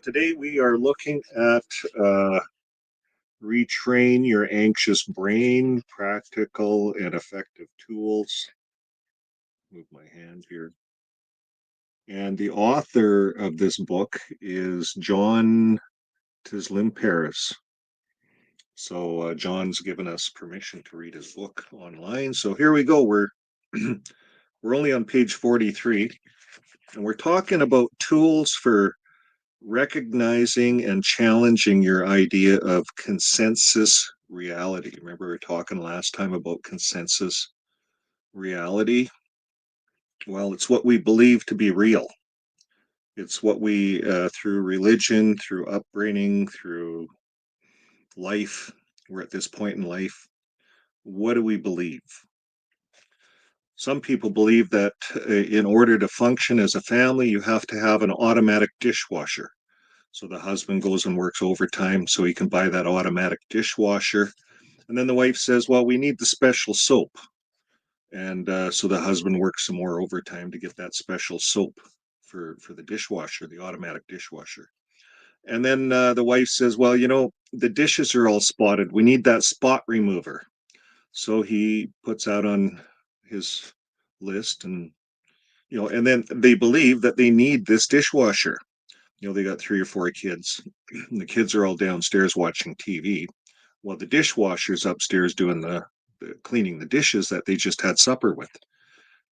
Today we are looking at retrain your anxious brain, practical and effective tools. Move my hand here. And the author of this book is John Tislim Paris. So John's given us permission to read his book online. So here we go. We're we're only on page 43, and we're talking about tools for recognizing and challenging your idea of consensus reality. Remember, we were talking last time about consensus reality? Well, it's what we believe to be real. It's what we, through religion, through upbringing, through life, we're at this point in life. What do we believe? Some people believe that in order to function as a family, you have to have an automatic dishwasher. So the husband goes and works overtime so he can buy that automatic dishwasher. And then the wife says, well, we need the special soap. And so the husband works some more overtime to get that special soap for the dishwasher, the automatic dishwasher. And then the wife says, well, the dishes are all spotted. We need that spot remover. So he puts out on his list and then they believe that they need this dishwasher. They got 3 or 4 kids, and the kids are all downstairs watching TV. Well, the dishwasher's upstairs doing the cleaning the dishes that they just had supper with.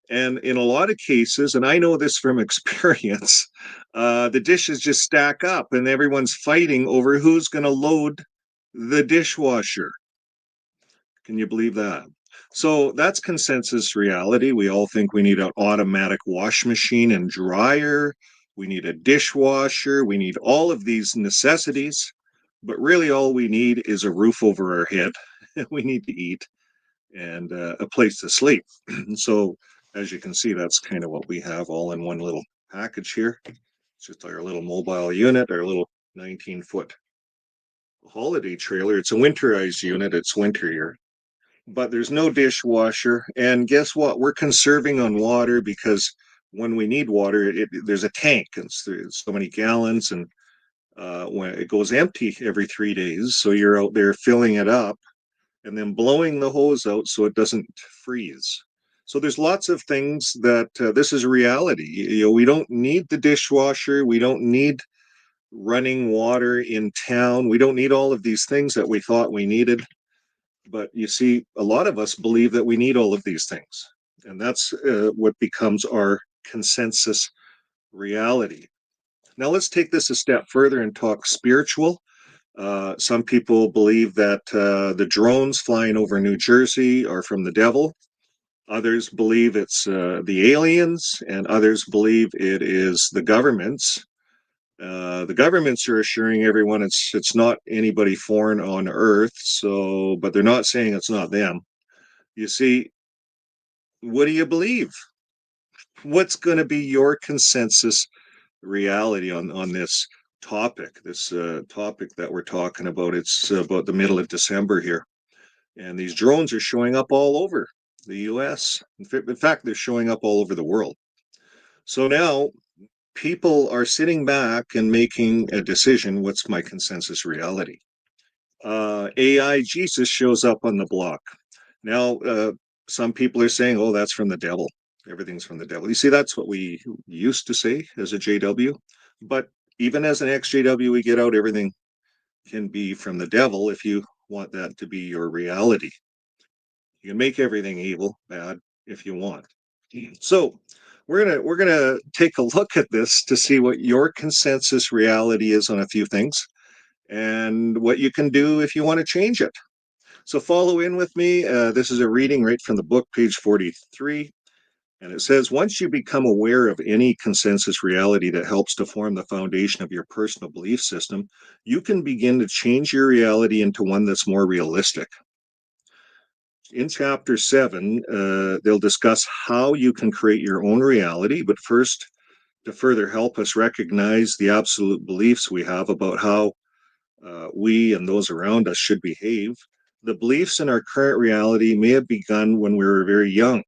And in a lot of cases, and I know this from experience, the dishes just stack up and everyone's fighting over who's going to load the dishwasher. Can you believe that? So that's consensus reality. We all think we need an automatic wash machine and dryer. We need a dishwasher. We need all of these necessities. But really, all we need is a roof over our head. We need to eat and a place to sleep. So, as you can see, that's kind of what we have all in one little package here. It's just our little mobile unit, our little 19-foot holiday trailer. It's a winterized unit. It's winter here, but there's no dishwasher. And guess what? We're conserving on water because when we need water, there's a tank and it's so many gallons, and when it goes empty every 3 days, so you're out there filling it up and then blowing the hose out so it doesn't freeze. So there's lots of things that this is reality. We don't need the dishwasher. We don't need running water in town. We don't need all of these things that we thought we needed. But you see, a lot of us believe that we need all of these things. And that's what becomes our consensus reality. Now, let's take this a step further and talk spiritual. Some people believe that the drones flying over New Jersey are from the devil. Others believe it's the aliens, and others believe it is the governments. The governments are assuring everyone it's not anybody foreign on Earth. So, but they're not saying it's not them. You see, what do you believe? What's going to be your consensus reality on this topic? This topic that we're talking about. It's about the middle of December here, and these drones are showing up all over the U.S. In fact, they're showing up all over the world. So now people are sitting back and making a decision. What's my consensus reality? AI Jesus shows up on the block. Now, some people are saying, oh, that's from the devil. Everything's from the devil. You see, that's what we used to say as a JW. But even as an ex-JW, we get out everything can be from the devil if you want that to be your reality. You can make everything evil, bad, if you want. So we're gonna take a look at this to see what your consensus reality is on a few things and what you can do if you want to change it. So follow in with me. This is a reading right from the book, page 43. And it says, once you become aware of any consensus reality that helps to form the foundation of your personal belief system, you can begin to change your reality into one that's more realistic. In chapter 7, they'll discuss how you can create your own reality. But first, to further help us recognize the absolute beliefs we have about how we and those around us should behave, the beliefs in our current reality may have begun when we were very young.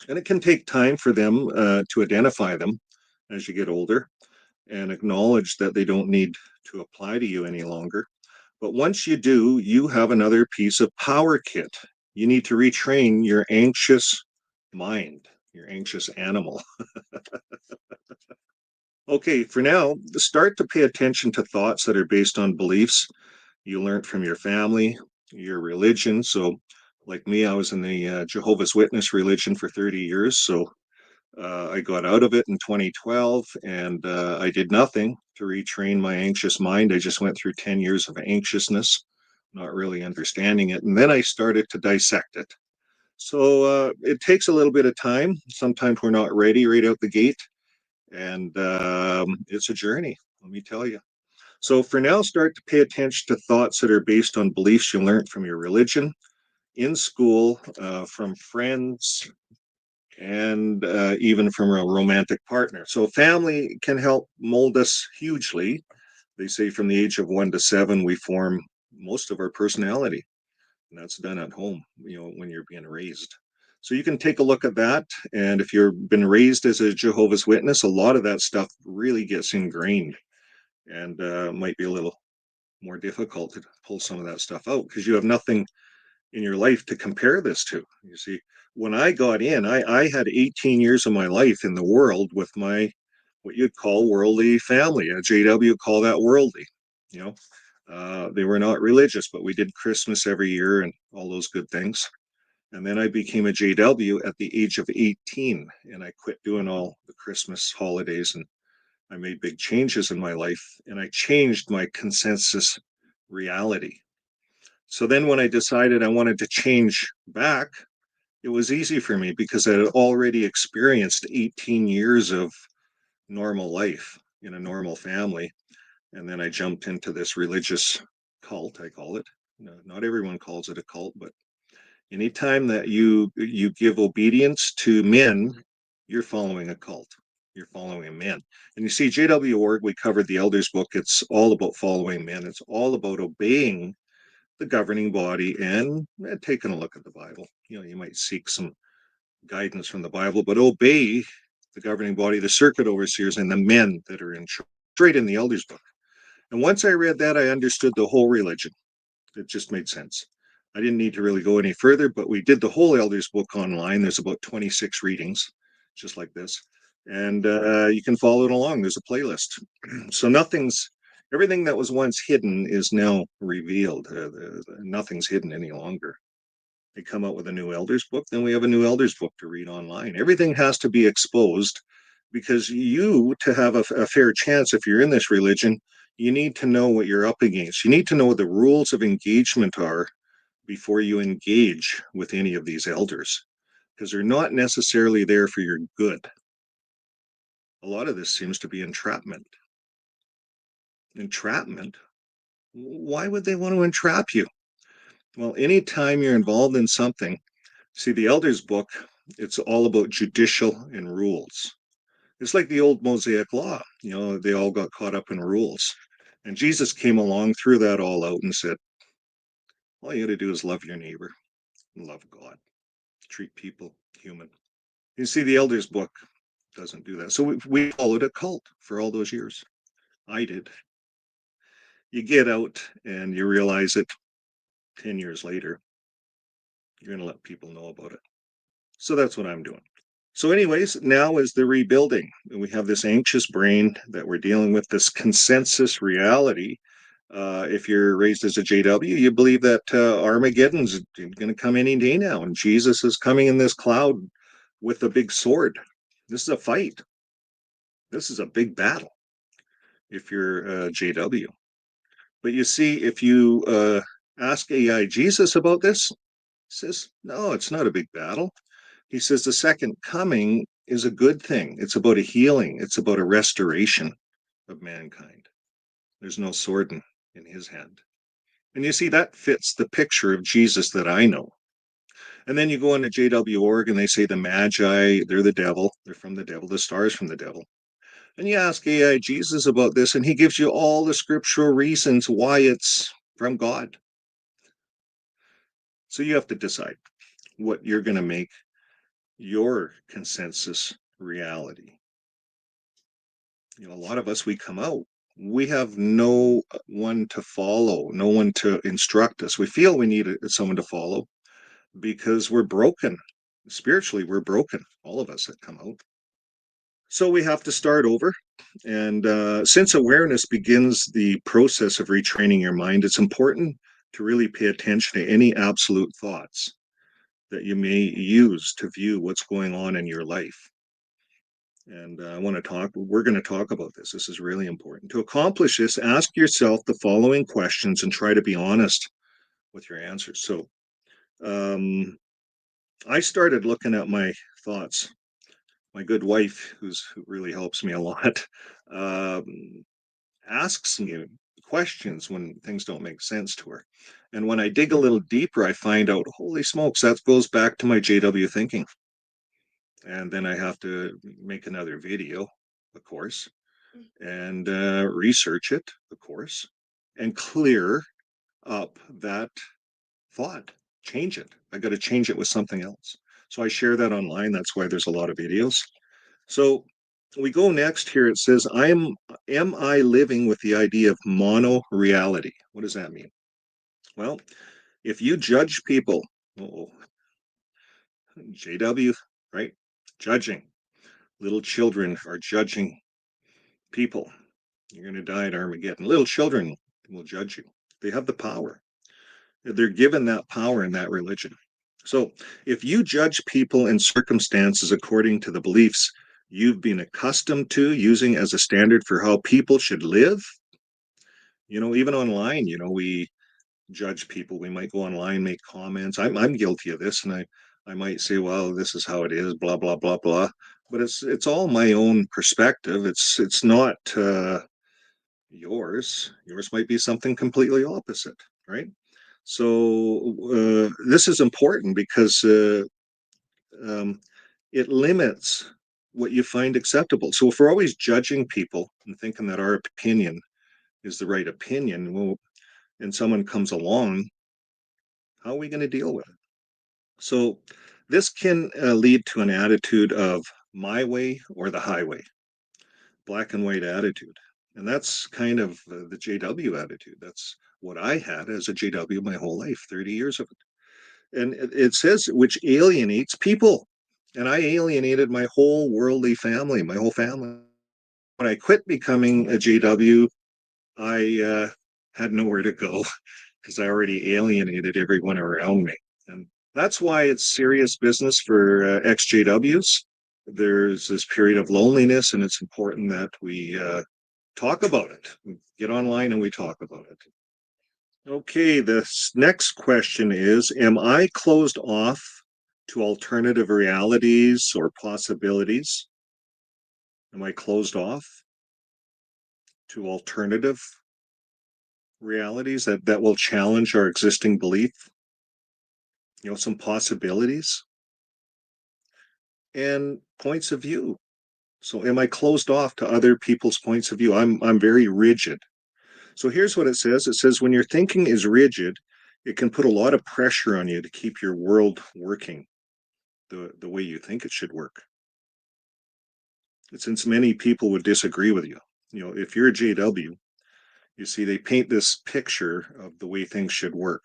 And it can take time for them to identify them as you get older. and acknowledge that they don't need to apply to you any longer. But once you do, you have another piece of power kit. You need to retrain your anxious mind, your anxious animal. Okay, for now, start to pay attention to thoughts that are based on beliefs you learned from your family, your religion. So, like me, I was in the Jehovah's Witness religion for 30 years. So, I got out of it in 2012 and I did nothing to retrain my anxious mind. I just went through 10 years of anxiousness, not really understanding it. And then I started to dissect it. So it takes a little bit of time. Sometimes we're not ready right out the gate. And it's a journey, let me tell you. So for now, start to pay attention to thoughts that are based on beliefs you learned from your religion, in school, from friends, and even from a romantic partner. So family can help mold us hugely. They say from the age of 1 to 7, we form most of our personality. And that's done at home, when you're being raised. So you can take a look at that. And if you've been raised as a Jehovah's Witness, a lot of that stuff really gets ingrained and might be a little more difficult to pull some of that stuff out because you have nothing in your life to compare this to. You see, when I got in, I had 18 years of my life in the world with my what you'd call worldly family. A JW call that worldly. You know, they were not religious, but we did Christmas every year and all those good things. And then I became a JW at the age of 18, and I quit doing all the Christmas holidays and I made big changes in my life and I changed my consensus reality. So then when I decided I wanted to change back, it was easy for me because I had already experienced 18 years of normal life in a normal family. And then I jumped into this religious cult, I call it. No, not everyone calls it a cult, but anytime that you give obedience to men, you're following a cult. You're following men. And you see, JW Org, we covered the elders book. It's all about following men. It's all about obeying the governing body and taking a look at the Bible. You might seek some guidance from the Bible, but obey the governing body, the circuit overseers, and the men that are in charge, straight in the elders book. And once I read that, I understood the whole religion. It just made sense. I didn't need to really go any further, but we did the whole elders book online. There's about 26 readings, just like this. And you can follow it along. There's a playlist. So everything that was once hidden is now revealed. Nothing's hidden any longer. They come out with a new elders book, then we have a new elders book to read online. Everything has to be exposed because to have a fair chance, if you're in this religion, you need to know what you're up against. You need to know what the rules of engagement are before you engage with any of these elders because they're not necessarily there for your good. A lot of this seems to be entrapment. Entrapment? Why would they want to entrap you? Well, anytime you're involved in something, see, the elders book, it's all about judicial and rules. It's like the old Mosaic law. They all got caught up in rules. And Jesus came along, threw that all out, and said, all you got to do is love your neighbor and love God, treat people human. You see, the elders book doesn't do that. So we followed a cult for all those years. I did. You get out and you realize it 10 years later, you're going to let people know about it. So that's what I'm doing. So, anyways, now is the rebuilding. And we have this anxious brain that we're dealing with, this consensus reality. If you're raised as a JW, you believe that Armageddon's going to come any day now, and Jesus is coming in this cloud with a big sword. This is a fight. This is a big battle if you're JW. But you see, if you ask AI Jesus about this, he says, no, it's not a big battle. He says the second coming is a good thing. It's about a healing, it's about a restoration of mankind. There's no sword in his hand. And you see, that fits the picture of Jesus that I know. And then you go into JW Org and they say the Magi, they're the devil. They're from the devil. The stars from the devil. And you ask AI Jesus about this, and he gives you all the scriptural reasons why it's from God. So you have to decide what you're going to make your consensus reality. A lot of us, we come out. We have no one to follow, no one to instruct us. We feel we need someone to follow because we're broken. Spiritually, we're broken, all of us that come out. So we have to start over. And since awareness begins the process of retraining your mind, it's important to really pay attention to any absolute thoughts that you may use to view what's going on in your life. And we're going to talk about this. This is really important. To accomplish this, ask yourself the following questions and try to be honest with your answers. So um, I started looking at my thoughts. My good wife, who really helps me a lot, um, asks me questions when things don't make sense to her. And when I dig a little deeper, I find out, holy smokes, that goes back to my JW thinking. And then I have to make another video, of course, and research it, of course, and clear up that thought, change it. I got to change it with something else. So I share that online. That's why there's a lot of videos. So we go next here. It says, am I living with the idea of mono reality? What does that mean? Well, if you judge people, oh, JW, right? Judging. Little children are judging people. You're going to die at Armageddon. Little children will judge you. They have the power. They're given that power in that religion. So if you judge people and circumstances according to the beliefs you've been accustomed to using as a standard for how people should live, even online, we judge people. We might go online, make comments. I'm guilty of this, and I might say, well, this is how it is, blah blah blah blah. But it's all my own perspective. It's not yours. Yours might be something completely opposite, right? So this is important because um, it limits what you find acceptable. So if we're always judging people and thinking that our opinion is the right opinion, well, and someone comes along, how are we going to deal with it? So this can lead to an attitude of my way or the highway, black and white attitude. And that's kind of the JW attitude. That's what I had as a JW my whole life, 30 years of it. And it says, which alienates people. And I alienated my whole worldly family, my whole family. When I quit becoming a JW, I had nowhere to go because I already alienated everyone around me. And that's why it's serious business for ex-JWs. There's this period of loneliness, and it's important that we talk about it. We get online and we talk about it. Okay, the next question is, am I closed off to alternative realities or possibilities? Am I closed off to alternative realities that will challenge our existing belief? Some possibilities and points of view. So am I closed off to other people's points of view? I'm very rigid. So here's what it says. It says when your thinking is rigid, it can put a lot of pressure on you to keep your world working the way you think it should work. Since many people would disagree with you. If you're a JW, you see they paint this picture of the way things should work.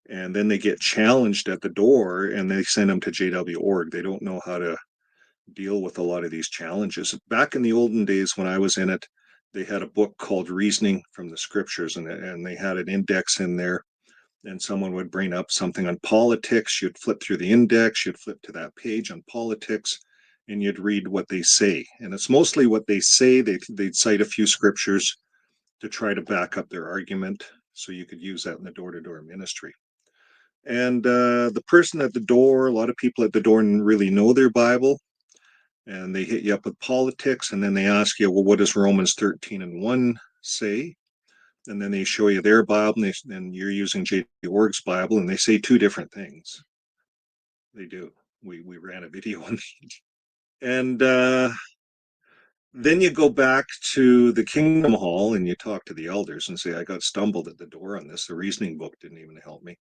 And then they get challenged at the door and they send them to JW.org. They don't know how to deal with a lot of these challenges. Back in the olden days when I was in it, they had a book called Reasoning from the Scriptures, and they had an index in there. And someone would bring up something on politics. You'd flip through the index, you'd flip to that page on politics, and you'd read what they say. And it's mostly what they say. They'd cite a few scriptures to try to back up their argument. So you could use that in the door to door ministry. And the person at the door, a lot of people at the door didn't really know their Bible, and they hit you up with politics, and then they ask you, well, what does Romans 13:1 say? And then they show you their Bible, and you're using JW.org's Bible, and they say two different things. They do. We ran a video on it. And then you go back to the Kingdom Hall and you talk to the elders and say, I got stumbled at the door on this. The reasoning book didn't even help me.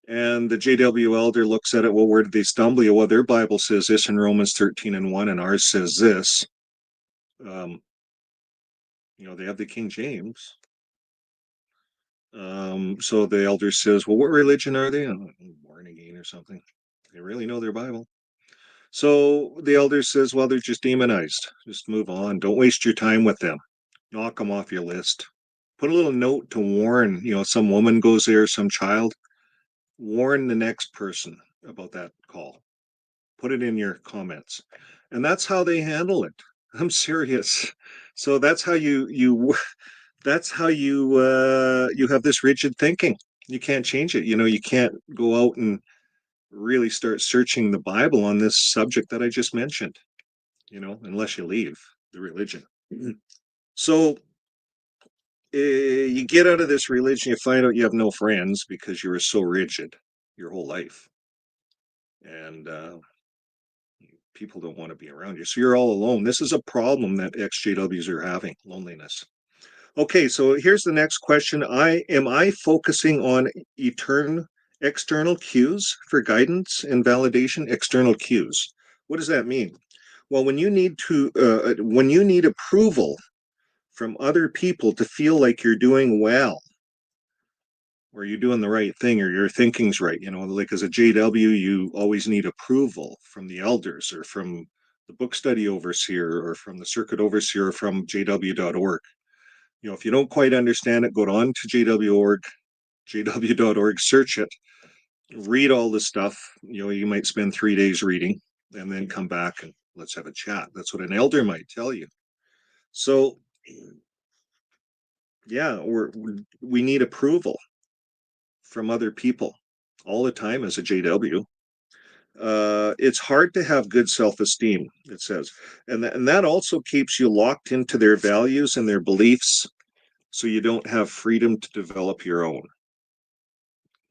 And the JW elder looks at it, well, where did they stumble you? Well, their Bible says this in Romans 13:1, and ours says this. They have the King James. So the elder says, well, what religion are they? Born again or something. They really know their Bible. So the elder says, well, they're just demonized. Just move on. Don't waste your time with them. Knock them off your list. Put a little note to warn, some woman goes there, some child. Warn the next person about that call. Put it in your comments. And that's how they handle it. I'm serious. So that's how you have this rigid thinking. You can't change it. You can't go out and really start searching the Bible on this subject that I just mentioned, unless you leave the religion. So you get out of this religion, you find out you have no friends because you were so rigid your whole life. And people don't want to be around you. So you're all alone. This is a problem that XJWs are having, loneliness. Okay, so here's the next question. Am I focusing on external cues for guidance and validation? External cues. What does that mean? Well, when you need approval from other people to feel like you're doing well, or you're doing the right thing, or your thinking's right, like as a JW, you always need approval from the elders, or from the book study overseer, or from the circuit overseer, or from jw.org. If you don't quite understand it, go on to jw.org, search it, read all the stuff. You might spend 3 days reading and then come back and let's have a chat. That's what an elder might tell you. So, yeah, we need approval from other people all the time as a JW. It's hard to have good self-esteem, it says. And that also keeps you locked into their values and their beliefs, so you don't have freedom to develop your own.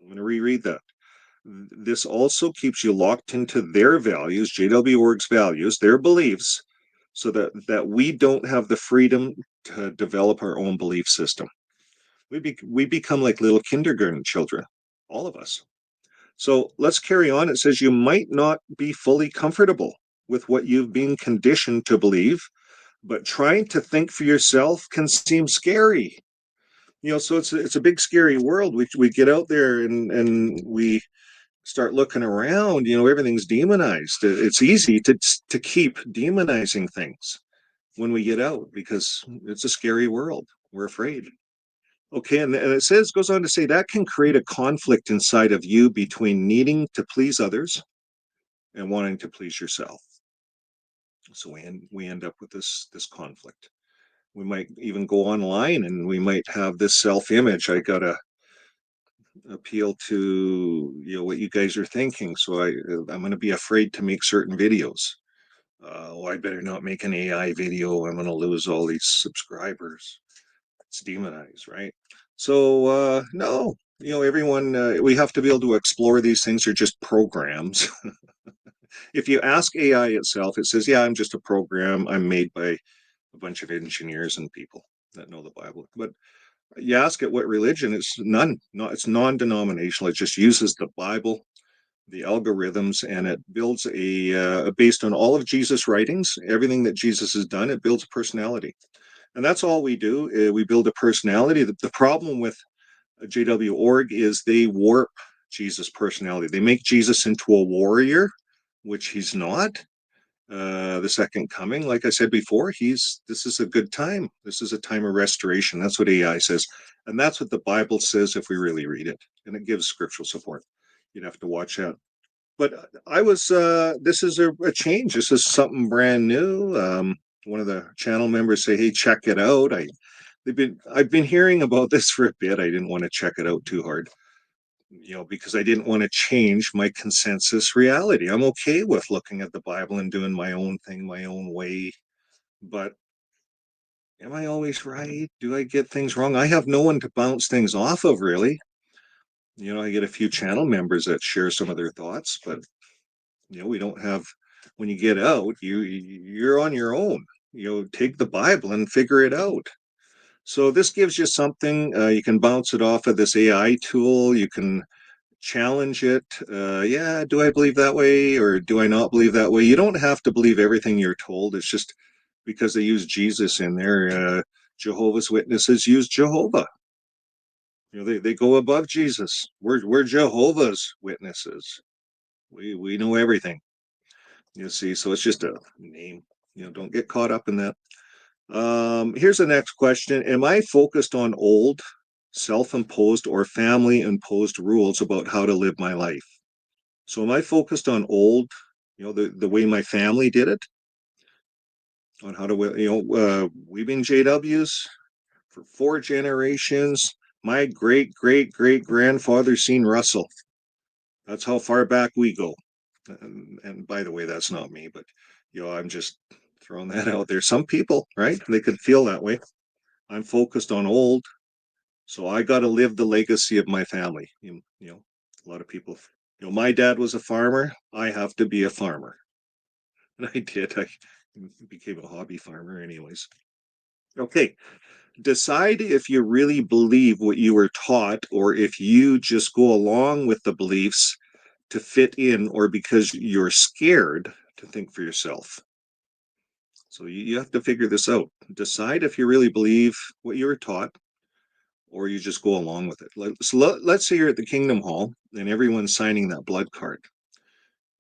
I'm going to reread that. This also keeps you locked into their values, JW.org's values, their beliefs, so that we don't have the freedom to develop our own belief system. We become like little kindergarten children, all of us. So let's carry on. It says you might not be fully comfortable with what you've been conditioned to believe, but trying to think for yourself can seem scary. So it's a big scary world. We get out there and we start looking around. Everything's demonized. It's easy to keep demonizing things when we get out because it's a scary world. We're afraid. Okay, and it goes on to say that can create a conflict inside of you between needing to please others and wanting to please yourself. So we end up with this conflict. We might even go online and we might have this self-image. I gotta appeal to what you guys are thinking, so I'm going to be afraid to make certain videos. I better not make an AI video. I'm going to lose all these subscribers. It's demonized, right? So no, everyone, we have to be able to explore these things. Are just programs. If you ask AI itself, it says, yeah, I'm just a program. I'm made by a bunch of engineers and people that know the Bible. But you ask it what religion, it's none. No, it's non-denominational. It just uses the Bible, the algorithms, and it builds based on all of Jesus' writings, everything that Jesus has done, it builds a personality. And that's all we do. We build a personality. The problem with JW.org is they warp Jesus' personality. They make Jesus into a warrior, which he's not. The second coming, like I said before, this is a good time. This is a time of restoration. That's what AI says. And that's what the Bible says if we really read it. And it gives scriptural support. You'd have to watch out. But this is a change. This is something brand new. One of the channel members say, hey, check it out. I've been hearing about this for a bit. I didn't want to check it out too hard, because I didn't want to change my consensus reality. I'm okay with looking at the Bible and doing my own thing, my own way. But am I always right? Do I get things wrong? I have no one to bounce things off of, really. I get a few channel members that share some of their thoughts, but we don't have. When you get out, you're on your own. Take the Bible and figure it out. So this gives you something. You can bounce it off of this AI tool. You can challenge it. Yeah, do I believe that way or do I not believe that way? You don't have to believe everything you're told. It's just because they use Jesus in there. Jehovah's Witnesses use Jehovah. They go above Jesus. We're Jehovah's Witnesses. We know everything. You see, so it's just a name. Don't get caught up in that. Here's the next question. Am I focused on old, self-imposed, or family-imposed rules about how to live my life? So am I focused on old, the way my family did it, on how to, we've been JWs for 4 generations. My great grandfather seen Russell. That's how far back we go. And by the way, that's not me, but I'm just throwing that out there. Some people, right? They could feel that way. I'm focused on old, so I got to live the legacy of my family. A lot of people, my dad was a farmer. I have to be a farmer. And I did. I became a hobby farmer anyways. Okay. Decide if you really believe what you were taught or if you just go along with the beliefs to fit in or because you're scared to think for yourself. So you have to figure this out. Decide if you really believe what you were taught or you just go along with it. Let's say you're at the Kingdom Hall and everyone's signing that blood card.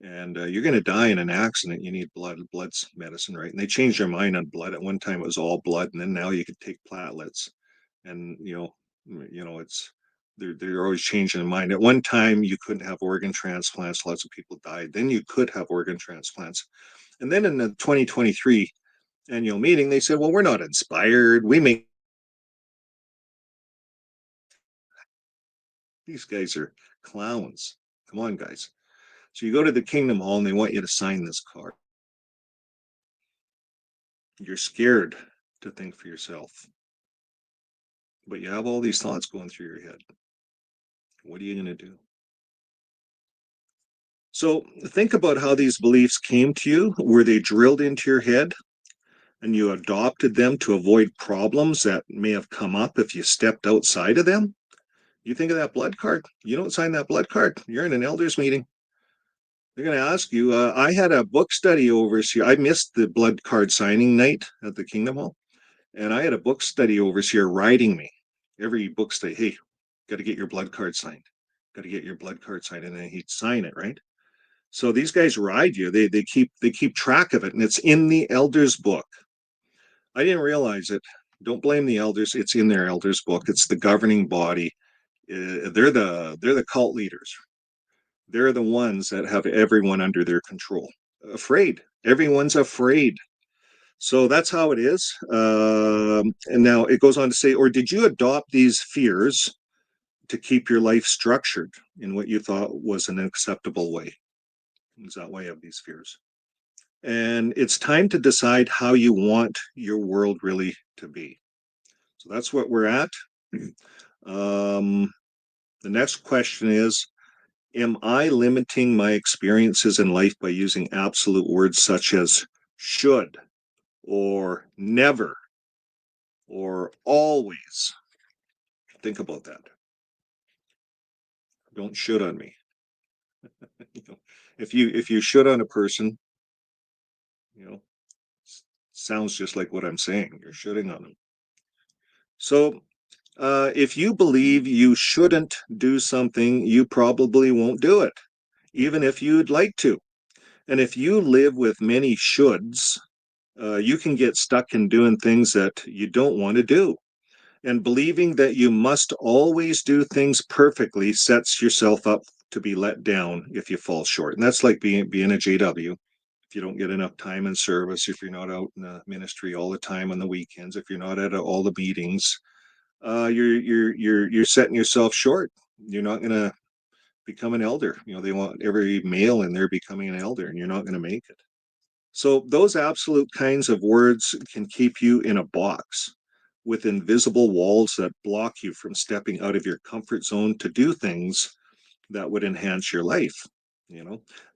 And you're going to die in an accident. You need blood's medicine, right? And they changed their mind on blood. At one time, it was all blood, and then now you could take platelets. And it's they're always changing their mind. At one time, you couldn't have organ transplants. Lots of people died. Then you could have organ transplants. And then in the 2023 annual meeting, they said, "Well, we're not inspired. We make these guys are clowns. Come on, guys." So you go to the Kingdom Hall and they want you to sign this card. You're scared to think for yourself, but you have all these thoughts going through your head. What are you going to do? So think about how these beliefs came to you. Were they drilled into your head and you adopted them to avoid problems that may have come up if you stepped outside of them? You think of that blood card. You don't sign that blood card. You're in an elders meeting. They're going to ask you. I had a book study overseer. I missed the blood card signing night at the Kingdom Hall, and I had a book study overseer riding me every book study. Hey, got to get your blood card signed. Got to get your blood card signed, and then he'd sign it, right? So these guys ride you. They keep track of it, and it's in the elders book. I didn't realize it. Don't blame the elders. It's in their elders book. It's the governing body. They're the cult leaders. They're the ones that have everyone under their control. Afraid. Everyone's afraid. So that's how it is. And now it goes on to say, or did you adopt these fears to keep your life structured in what you thought was an acceptable way? Is that why you have these fears? And it's time to decide how you want your world really to be. So that's what we're at. The next question is, am I limiting my experiences in life by using absolute words such as should or never or always? Think about that. Don't should on me. If you should on a person, sounds just like what I'm saying. You're shooting on them. So if you believe you shouldn't do something, you probably won't do it, even if you'd like to. And if you live with many shoulds, you can get stuck in doing things that you don't want to do. And believing that you must always do things perfectly sets yourself up to be let down if you fall short. And that's like being a JW. If you don't get enough time in service, if you're not out in the ministry all the time on the weekends, if you're not at all the meetings, you're setting yourself short. You're not going to become an elder. They want every male in there becoming an elder, and you're not going to make it. So those absolute kinds of words can keep you in a box with invisible walls that block you from stepping out of your comfort zone to do things that would enhance your life.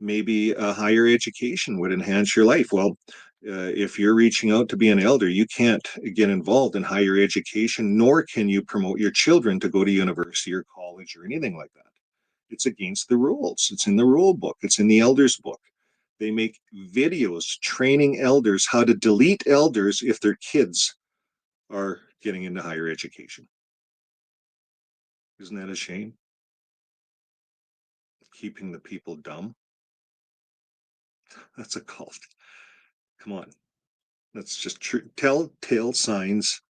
Maybe a higher education would enhance your life. Well, if you're reaching out to be an elder, you can't get involved in higher education, nor can you promote your children to go to university or college or anything like that. It's against the rules. It's in the rule book. It's in the elders book. They make videos training elders how to delete elders if their kids are getting into higher education. Isn't that a shame? Keeping the people dumb. That's a cult. Come on. That's just telltale signs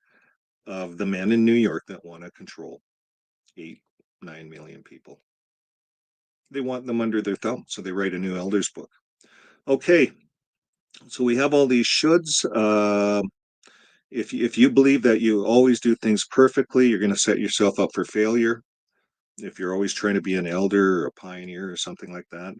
of the men in New York that want to control 8, 9 million people. They want them under their thumb, so they write a new elders book. Okay, so we have all these shoulds. If you believe that you always do things perfectly, you're going to set yourself up for failure. If you're always trying to be an elder or a pioneer or something like that.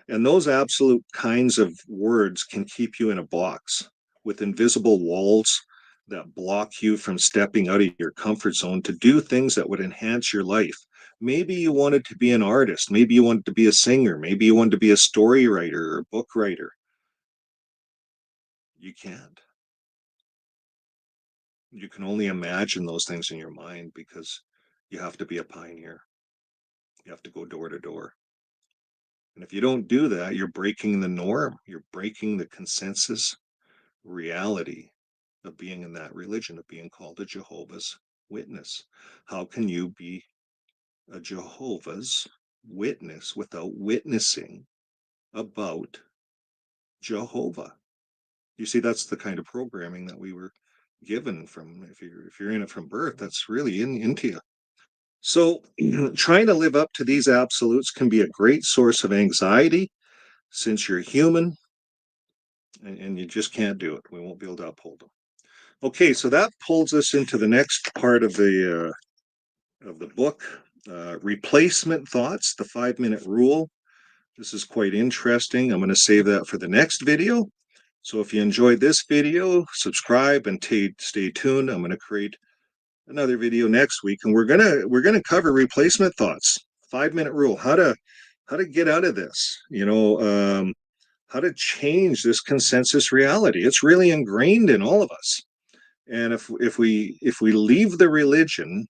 And those absolute kinds of words can keep you in a box with invisible walls that block you from stepping out of your comfort zone to do things that would enhance your life. Maybe you wanted to be an artist. Maybe you wanted to be a singer. Maybe you wanted to be a story writer or a book writer. You can't. You can only imagine those things in your mind because you have to be a pioneer. You have to go door to door. And if you don't do that, you're breaking the norm. You're breaking the consensus reality of being in that religion, of being called a Jehovah's Witness. How can you be a Jehovah's Witness without witnessing about Jehovah? You see, that's the kind of programming that we were given from, if you're in it from birth, that's really into you. So trying to live up to these absolutes can be a great source of anxiety since you're human and you just can't do it. We won't be able to uphold them. Okay, so that pulls us into the next part of the book, replacement thoughts, the 5-minute rule. This is quite interesting. I'm going to save that for the next video. So if you enjoyed this video, subscribe and stay tuned. I'm going to create another video next week, and we're gonna cover replacement thoughts, 5-minute rule, how to get out of this. How to change this consensus reality. It's really ingrained in all of us. And if we leave the religion,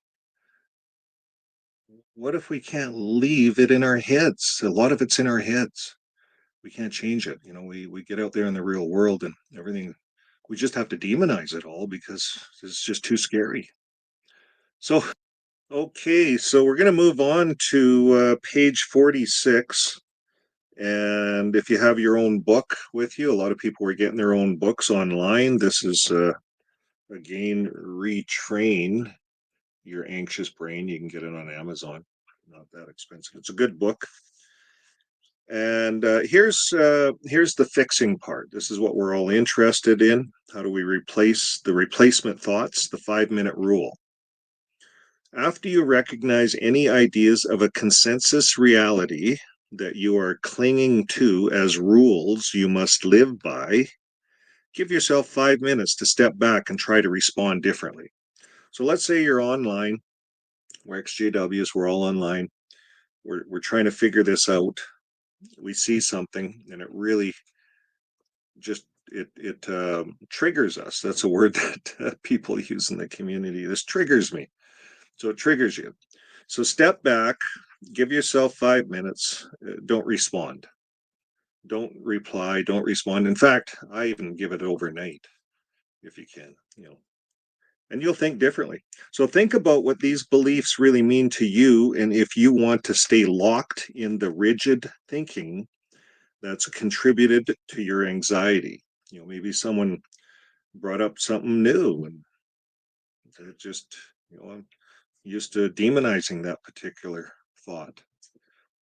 what if we can't leave it in our heads? A lot of it's in our heads. We can't change it. We get out there in the real world and everything. We just have to demonize it all because it's just too scary. So, okay, so we're going to move on to page 46. And if you have your own book with you, a lot of people were getting their own books online. This is, again, Retrain Your Anxious Brain. You can get it on Amazon. Not that expensive. It's a good book. And here's the fixing part. This is what we're all interested in. How do we replace the replacement thoughts, the 5-minute rule? After you recognize any ideas of a consensus reality that you are clinging to as rules you must live by, give yourself 5 minutes to step back and try to respond differently. So let's say you're online. We're XJWs, we're all online. We're trying to figure this out. We see something and it really just it triggers us. That's a word that people use in the community. This triggers me. So it triggers you. So step back, give yourself 5 minutes. Don't respond. Don't reply. Don't respond. In fact, I even give it overnight if you can, and you'll think differently. So think about what these beliefs really mean to you. And if you want to stay locked in the rigid thinking that's contributed to your anxiety, maybe someone brought up something new and it just, I'm used to demonizing that particular thought.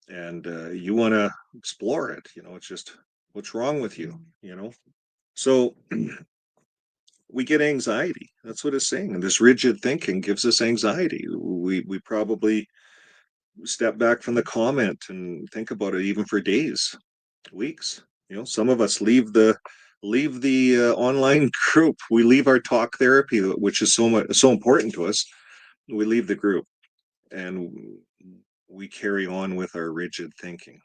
And you want to explore it. It's just, what's wrong with you? So we get anxiety. That's what it's saying. And this rigid thinking gives us anxiety. We probably step back from the comment and think about it even for days, weeks. Some of us leave the online group. We leave our talk therapy, which is so important to us. We leave the group and we carry on with our rigid thinking,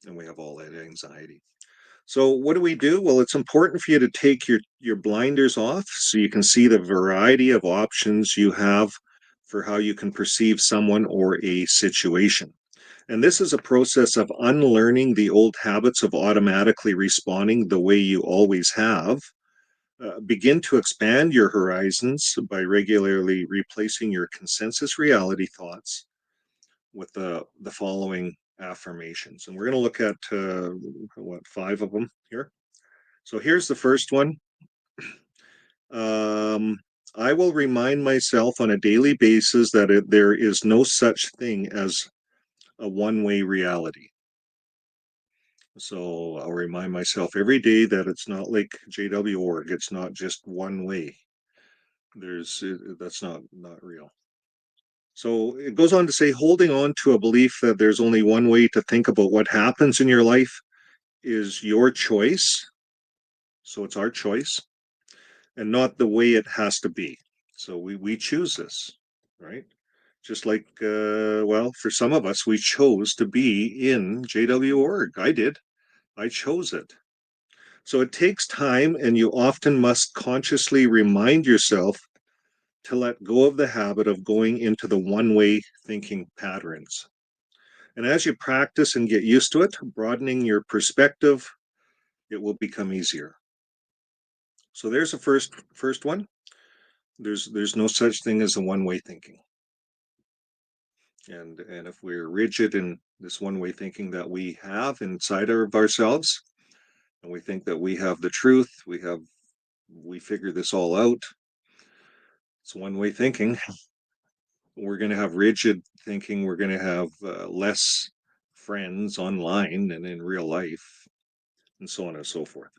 and we have all that anxiety. So what do we do? Well, it's important for you to take your blinders off so you can see the variety of options you have for how you can perceive someone or a situation. And this is a process of unlearning the old habits of automatically responding the way you always have, Begin to expand your horizons by regularly replacing your consensus reality thoughts with the following affirmations. And we're going to look at, what, 5 of them here. So here's the first one. Um, I will remind myself on a daily basis that there is no such thing as a one-way reality. So I'll remind myself every day that it's not like JW.org. It's not just one way. That's not real. So it goes on to say, holding on to a belief that there's only one way to think about what happens in your life is your choice. So it's our choice and not the way it has to be. So we choose this, right? Just like, well, for some of us, we chose to be in JW.org. I did. I chose it. So it takes time, and you often must consciously remind yourself to let go of the habit of going into the one-way thinking patterns. And as you practice and get used to it, broadening your perspective, it will become easier. So there's the first one. There's no such thing as a one-way thinking. And if we're rigid in this one-way thinking that we have inside of ourselves, and we think that we have the truth, we figure this all out, it's one-way thinking. We're going to have rigid thinking. We're going to have less friends online and in real life, and so on and so forth.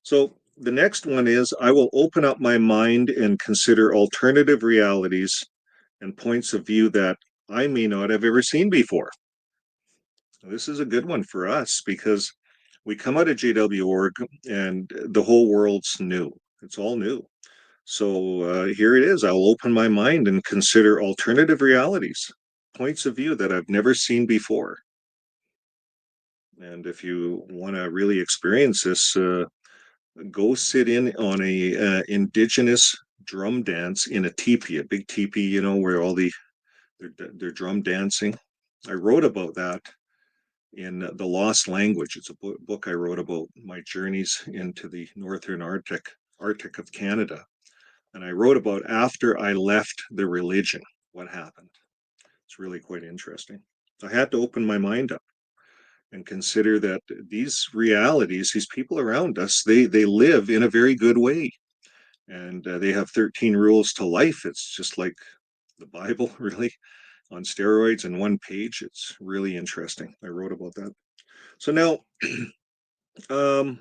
So the next one is, I will open up my mind and consider alternative realities and points of view that I may not have ever seen before. This is a good one for us because we come out of JW.org and the whole world's new. It's all new. So here it is. I'll open my mind and consider alternative realities, points of view that I've never seen before. And if you want to really experience this, go sit in on a indigenous drum dance in a teepee, a big teepee, where all they're drum dancing. I wrote about that in The Lost Language. It's a book I wrote about my journeys into the northern Arctic of Canada. And I wrote about after I left the religion, what happened. It's really quite interesting. I had to open my mind up and consider that these realities, these people around us, they live in a very good way. And they have 13 rules to life. It's just like the Bible, really, on steroids in one page. It's really interesting. I wrote about that. So now, um,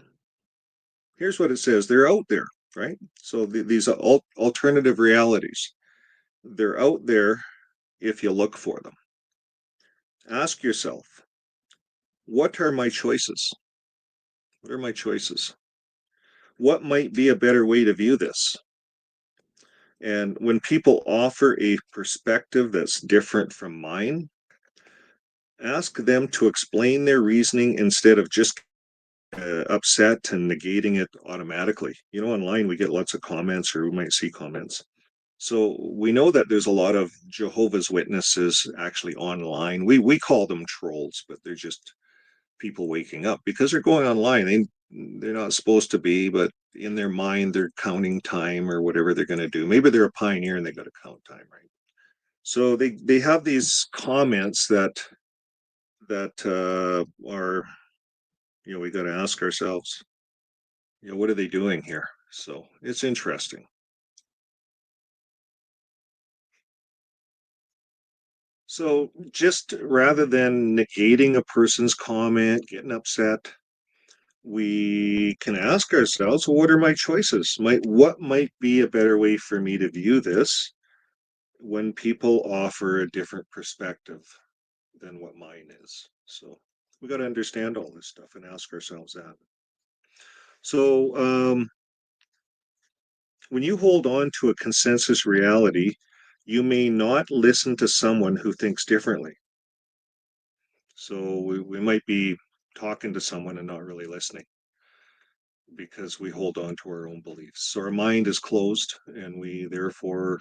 here's what it says. They're out there, right? So these alternative realities, they're out there if you look for them. Ask yourself, what are my choices? What are my choices? What might be a better way to view this? And when people offer a perspective that's different from mine, ask them to explain their reasoning instead of just upset and negating it automatically. Online we get lots of comments, or we might see comments. So we know that there's a lot of Jehovah's Witnesses actually online. We call them trolls, but they're just people waking up because they're going online. They're not supposed to be, but in their mind they're counting time or whatever they're going to do. Maybe they're a pioneer and they got to count time, right? So they have these comments that are, we got to ask ourselves, what are they doing here? So it's interesting. So just rather than negating a person's comment, getting upset, we can ask ourselves, well, what are my choices? What might be a better way for me to view this when people offer a different perspective than what mine is? So we got to understand all this stuff and ask ourselves that. So when you hold on to a consensus reality, you may not listen to someone who thinks differently. So we might be talking to someone and not really listening because we hold on to our own beliefs. So our mind is closed and we're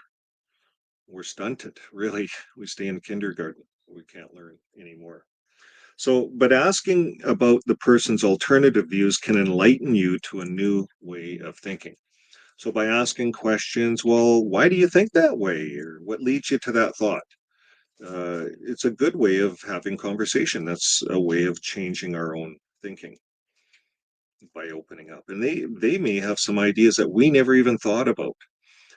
stunted, really. We stay in kindergarten. We can't learn anymore. So, but asking about the person's alternative views can enlighten you to a new way of thinking. So by asking questions, well, why do you think that way? Or what leads you to that thought? It's a good way of having conversation. That's a way of changing our own thinking by opening up. And they may have some ideas that we never even thought about.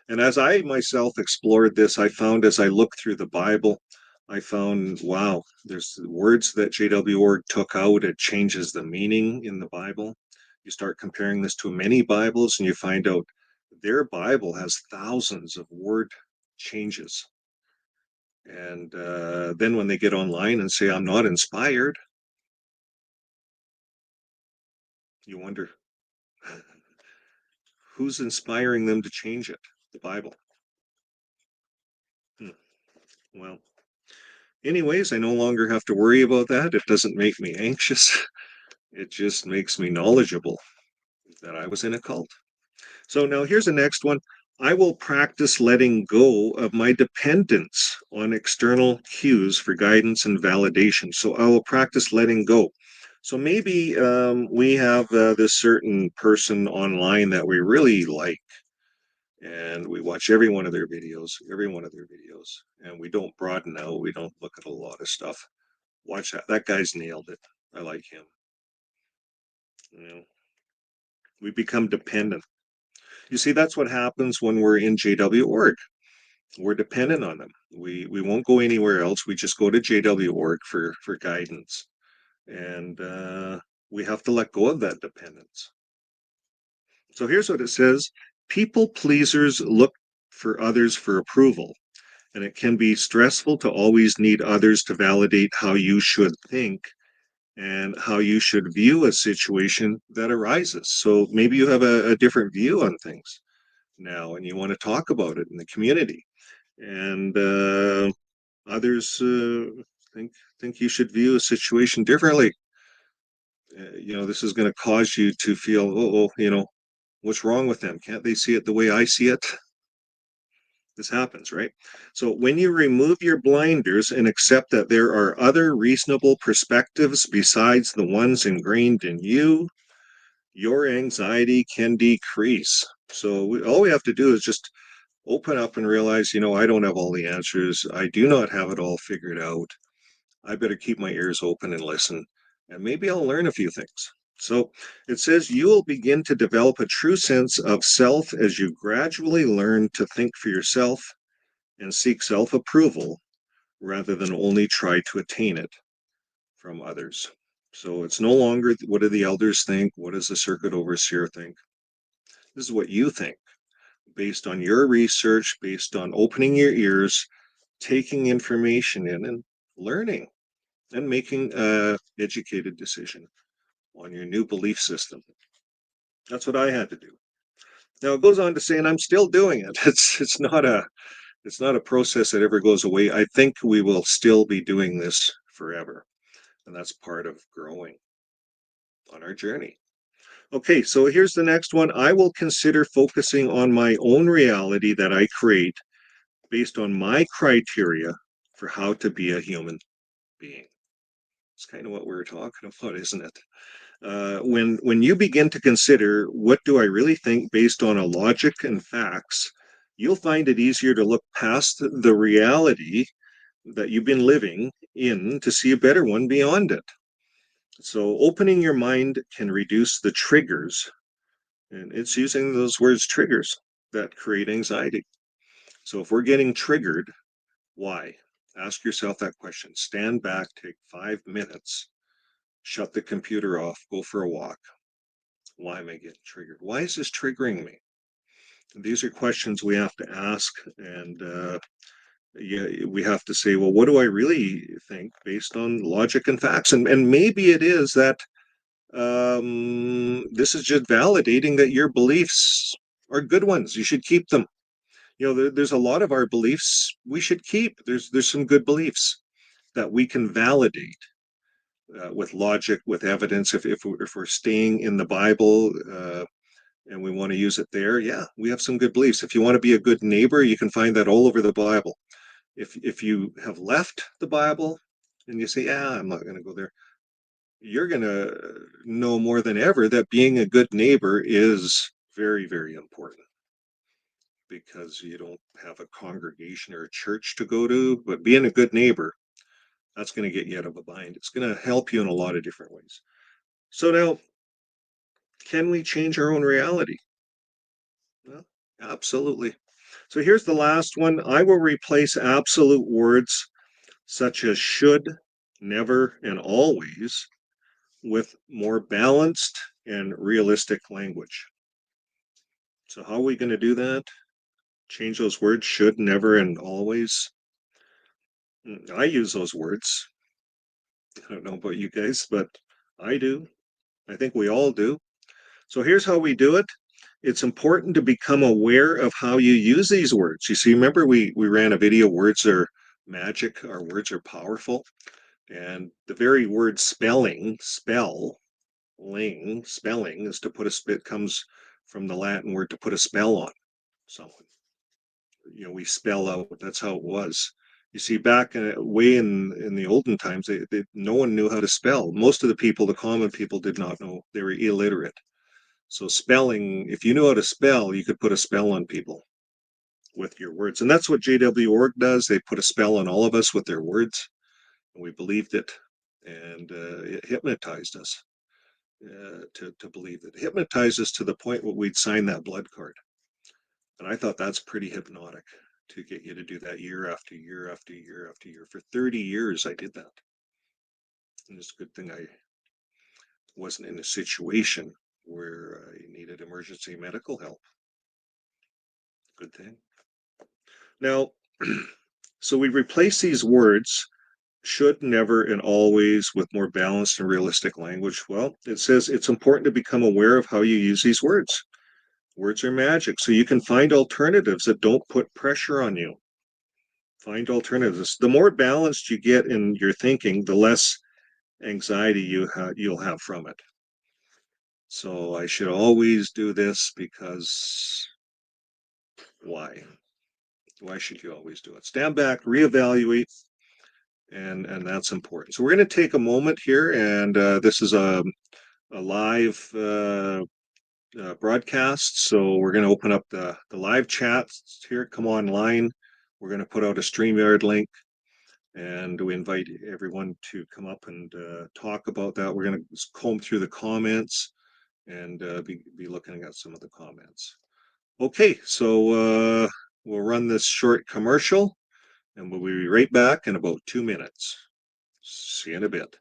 And as I myself explored this, I found as I looked through the Bible, I found, wow, there's words that J.W. Org took out. It changes the meaning in the Bible. You start comparing this to many Bibles, and you find out their Bible has thousands of word changes. And then when they get online and say, I'm not inspired, you wonder who's inspiring them to change it? The Bible. Hmm. Well, anyways, I no longer have to worry about that. It doesn't make me anxious. It just makes me knowledgeable that I was in a cult. So now here's the next one. I will practice letting go of my dependence on external cues for guidance and validation. So I will practice letting go. So maybe we have this certain person online that we really like, and we watch every one of their videos, and we don't broaden out. We don't look at a lot of stuff. Watch that. That guy's nailed it. I like him. You know, we become dependent. You see, that's what happens when we're in JW org. We're dependent on them. We won't go anywhere else. We just go to JW org for guidance, and we have to let go of that dependence. So here's what it says: people pleasers look for others for approval, and it can be stressful to always need others to validate how you should think and how you should view a situation that arises. So maybe you have a different view on things now and you want to talk about it in the community. And others think you should view a situation differently. This is going to cause you to feel, what's wrong with them? Can't they see it the way I see it? This happens, right? So when you remove your blinders and accept that there are other reasonable perspectives besides the ones ingrained in you, your anxiety can decrease. So all we have to do is just open up and realize, I don't have all the answers. I do not have it all figured out. I better keep my ears open and listen, and maybe I'll learn a few things. So it says you will begin to develop a true sense of self as you gradually learn to think for yourself and seek self approval rather than only try to attain it from others. So it's no longer what do the elders think? What does the circuit overseer think? This is what you think based on your research, based on opening your ears, taking information in, and learning and making a educated decision on your new belief system. That's what I had to do. Now it goes on to say, and I'm still doing it. It's not a process that ever goes away. I think we will still be doing this forever, and that's part of growing on our journey. Okay, so here's the next one. I will consider focusing on my own reality that I create based on my criteria for how to be a human being. It's kind of what we were talking about, isn't it? When you begin to consider what do I really think based on a logic and facts, you'll find it easier to look past the reality that you've been living in to see a better one beyond it. So opening your mind can reduce the triggers, and it's using those words triggers that create anxiety. So if we're getting triggered, why? Ask yourself that question. Stand back, take 5 minutes, shut the computer off, go for a walk. Why am I getting triggered? Why is this triggering me? And these are questions we have to ask, and yeah, we have to say, well, what do I really think based on logic and facts? And maybe it is that this is just validating that your beliefs are good ones. You should keep them. There's a lot of our beliefs we should keep. There's some good beliefs that we can validate with logic, with evidence. If we're staying in the Bible and we want to use it there, yeah, we have some good beliefs. If you want to be a good neighbor, you can find that all over the Bible. If you have left the Bible and you say, yeah, I'm not going to go there, you're going to know more than ever that being a good neighbor is very, very important. because you don't have a congregation or a church to go to, but being a good neighbor, that's going to get you out of a bind. It's going to help you in a lot of different ways. So now, can we change our own reality? Well, absolutely. So here's the last one. I will replace absolute words such as should, never, and always with more balanced and realistic language. So how are we going to do that? Change those words, should, never, and always. I use those words. I don't know about you guys, but I do. I think we all do. So here's how we do it. It's important to become aware of how you use these words. You see, remember we ran a video, words are magic, our words are powerful. And the very word spelling, spelling, is to put a spit, comes from the Latin word to put a spell on someone. You know, we spell out, that's how it was. You see, back way in the olden times, no one knew how to spell. Most of the people, the common people, did not know. They were illiterate. So spelling, if you knew how to spell, you could put a spell on people with your words. And that's what J.W. Org does. They put a spell on all of us with their words. And we believed it, and it hypnotized us to believe it. Hypnotized us to the point where we'd sign that blood card. And I thought that's pretty hypnotic to get you to do that year after year after year after year. For 30 years, I did that. And it's a good thing I wasn't in a situation where I needed emergency medical help. Good thing. Now, so we replace these words, should, never, and always, with more balanced and realistic language. Well, it says it's important to become aware of how you use these words. Words are magic, so you can find alternatives that don't put pressure on you. Find alternatives. The more balanced you get in your thinking, the less anxiety you'll have from it. So I should always do this because why? Why should you always do it? Stand back, reevaluate, and that's important. So we're going to take a moment here, and this is a live broadcast. So we're going to open up the live chat here. Come online. We're going to put out a StreamYard link, and we invite everyone to come up and talk about that. We're going to comb through the comments and be looking at some of the comments. Okay, so we'll run this short commercial, and we'll be right back in about 2 minutes. See you in a bit.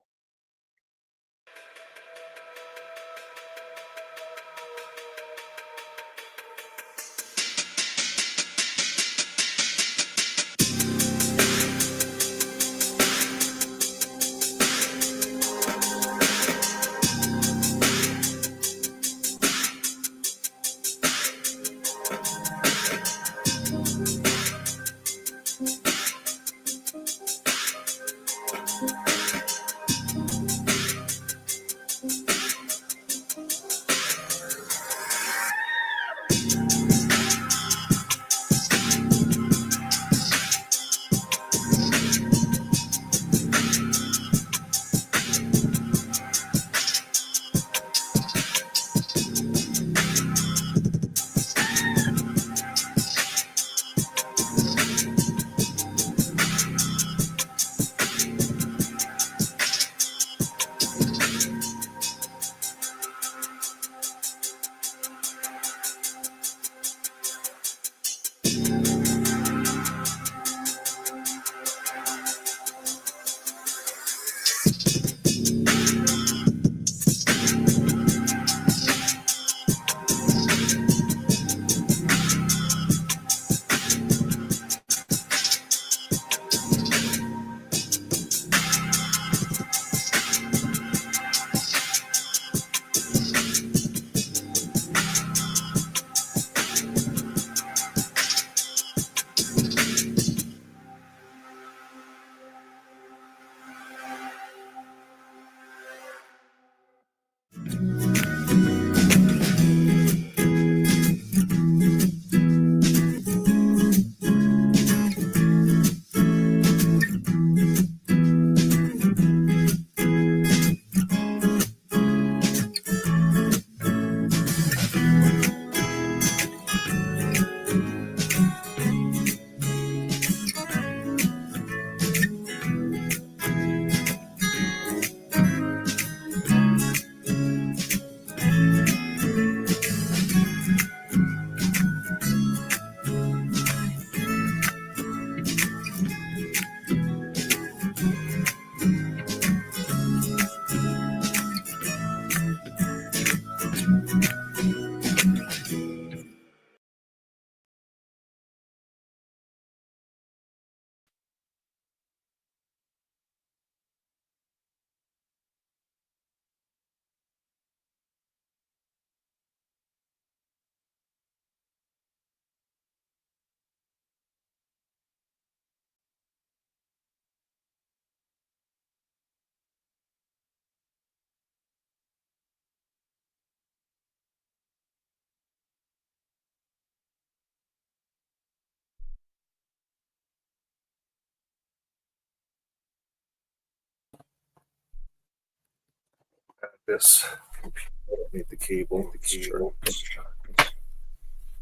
this. I don't need the cable.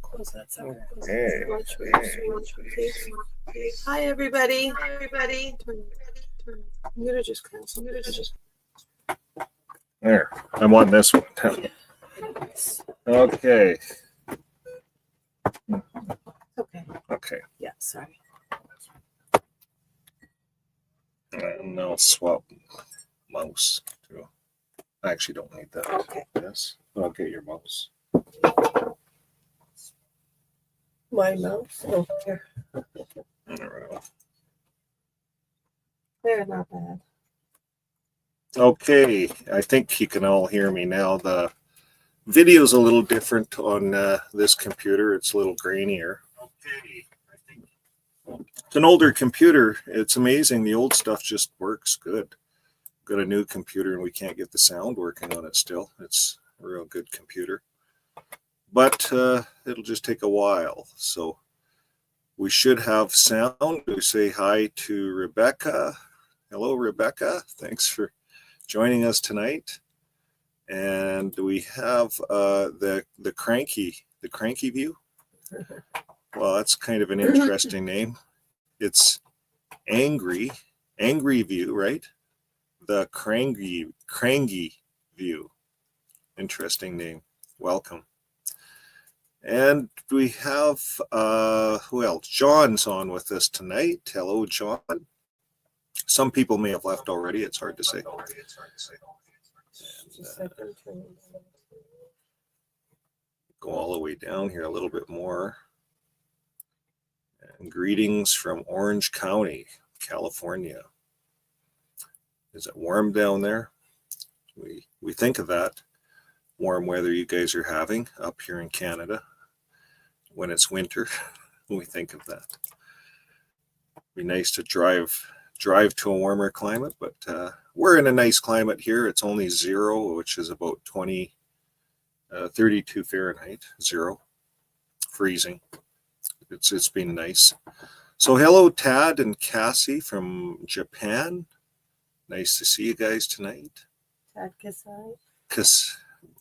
Close that sucker. Hey. Hi, everybody. I'm gonna just cancel. There. I'm on this one. Okay. Okay. Okay. Yeah, sorry. And I'll swap mouse too. I actually don't need that. Okay. Yes. I'll get your mouse. My mouse. Oh, here. All right. They're not bad. Okay, I think you can all hear me now. The video's a little different on this computer. It's a little grainier. Okay, I think it's an older computer. It's amazing. The old stuff just works good. Got a new computer and we can't get the sound working on it still. It's a real good computer. But it'll just take a while. So we should have sound. We say hi to Rebecca. Hello, Rebecca. Thanks for joining us tonight. And we have the cranky view. Well, that's kind of an interesting name. It's angry view, right? The crangy view. Interesting name. Welcome. And we have who else? John's on with us tonight. Hello, John. Some people may have left already. It's hard to say. And, go all the way down here a little bit more. And greetings from Orange County, California. Is it warm down there? We think of that warm weather you guys are having up here in Canada when it's winter. We think of that. Be nice to drive to a warmer climate, but we're in a nice climate here. It's only 0, which is about 32 Fahrenheit, 0, freezing. It's been nice. So hello, Tad and Cassie from Japan. Nice to see you guys tonight. Tad Kasai.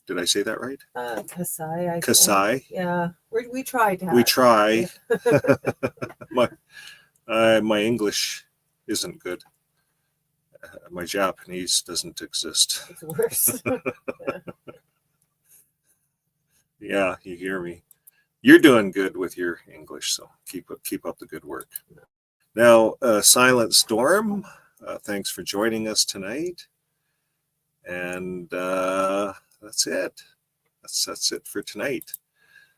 Did I say that right? Kasai. Kasai. Yeah, we tried. We try. My English isn't good. My Japanese doesn't exist. It's worse. Yeah, you hear me. You're doing good with your English, so keep up the good work. Now, Silent Storm, thanks for joining us tonight. And that's it. That's it for tonight.